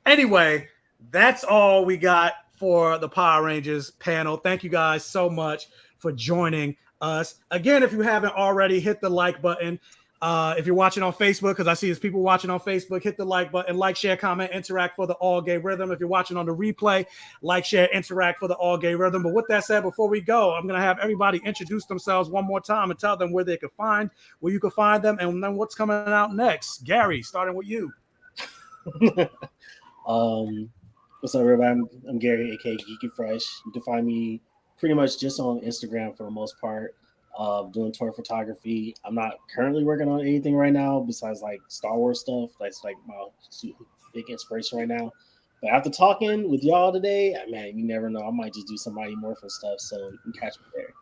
Anyway, that's all we got for the Power Rangers panel. Thank you guys so much for joining us. Again, if you haven't already, hit the like button. If you're watching on Facebook, because I see there's people watching on Facebook, hit the like button, like, share, comment, interact for the All Gay Rhythm. If you're watching on the replay, like, share, interact for the All Gay Rhythm. But with that said, before we go, I'm going to have everybody introduce themselves one more time and tell them where you can find them, and then what's coming out next. Gary, starting with you. What's up, everybody? I'm Gary, aka Geeky Fresh. You can find me pretty much just on Instagram for the most part. Doing toy photography. I'm not currently working on anything right now besides like Star Wars stuff. That's like my big inspiration right now. But after talking with y'all today, man, you never know. I might just do some Mighty Morphin stuff, so you can catch me there.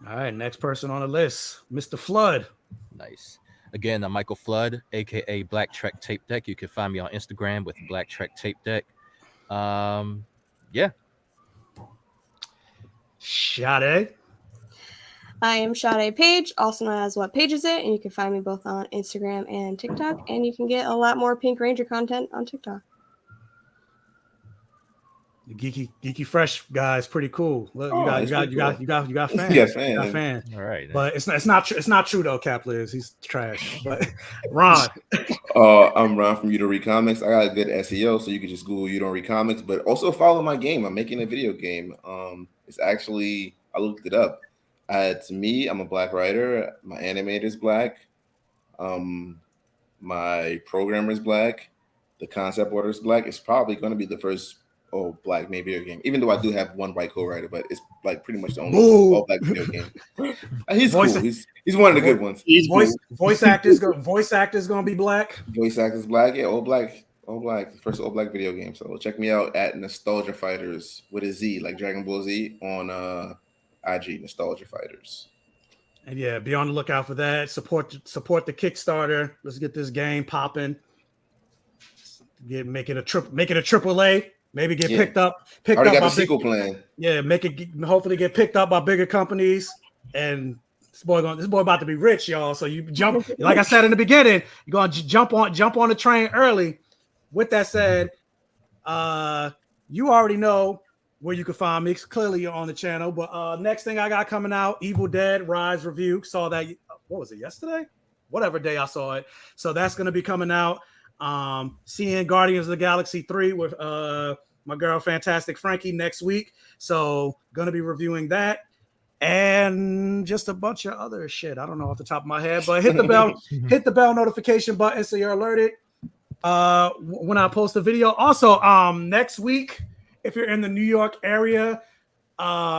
All right, next person on the list, Mr. Flood. Nice. Again, I'm Michael Flood, aka Black Trek Tape Deck. You can find me on Instagram with Black Trek Tape Deck. Yeah. Sade. I am Sade Page, also known as What Page Is It? And you can find me both on Instagram and TikTok. And you can get a lot more Pink Ranger content on TikTok. The Geeky Fresh guy is pretty cool. Look, you got fans. You got fans. All right. But it's not true though, Cap Liz. He's trash. But Ron. I'm Ron from You Don't Read Comics. I got a good SEO, so you can just Google You Don't Read Comics, but also follow my game. I'm making a video game. It's actually, I looked it up. It's me. I'm a Black writer. My animator is Black. My programmer is Black. The concept order is Black. It's probably going to be the first all black made video game. Even though I do have one white co-writer, but it's like pretty much the only Boo. all black video game. He's Voice- cool. He's one of the good ones. He's cool. Voice actors gonna be black. Voice actors black, yeah, all black. First all black video game. So check me out at Nostalgia Fighters with a Z, like Dragon Ball Z, on IG, Nostalgia Fighters. And yeah, be on the lookout for that. Support the Kickstarter. Let's get this game popping. Make it a triple A. Maybe get picked up. Already got the sequel plan. Yeah, hopefully get picked up by bigger companies. And this boy about to be rich, y'all. So you jump, like I said in the beginning, you're gonna jump on the train early. With that said, you already know where you can find me. Clearly, you're on the channel. But next thing I got coming out, Evil Dead Rise review. Saw that. What was it? Yesterday? Whatever day I saw it. So that's gonna be coming out. Seeing Guardians of the Galaxy 3 with my girl Fantastic Frankie next week. So gonna be reviewing that. And just a bunch of other shit. I don't know off the top of my head, but hit the bell notification button so you're alerted when I post a video. Also, next week, if you're in the New York area,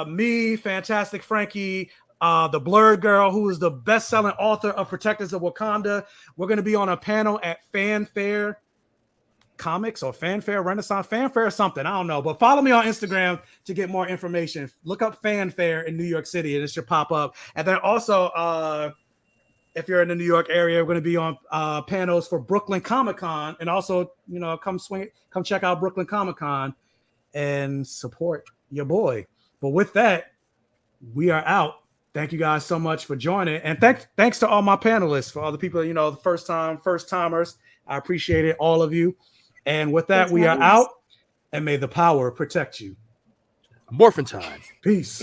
me, Fantastic Frankie, the Blurred Girl, who is the best-selling author of Protectors of Wakanda, we're going to be on a panel at Fanfare Comics or Fanfare Renaissance, Fanfare something, I don't know. But follow me on Instagram to get more information. Look up Fanfare in New York City, and it should pop up. And then also, if you're in the New York area, we're going to be on panels for Brooklyn Comic Con, and also, come check out Brooklyn Comic Con and support your boy. But with that, we are out. Thank you guys so much for joining, and thanks to all my panelists, for all the people, the first timers. I appreciate it, all of you. And with that, we are out, and may the power protect you. Morphin' time. Peace.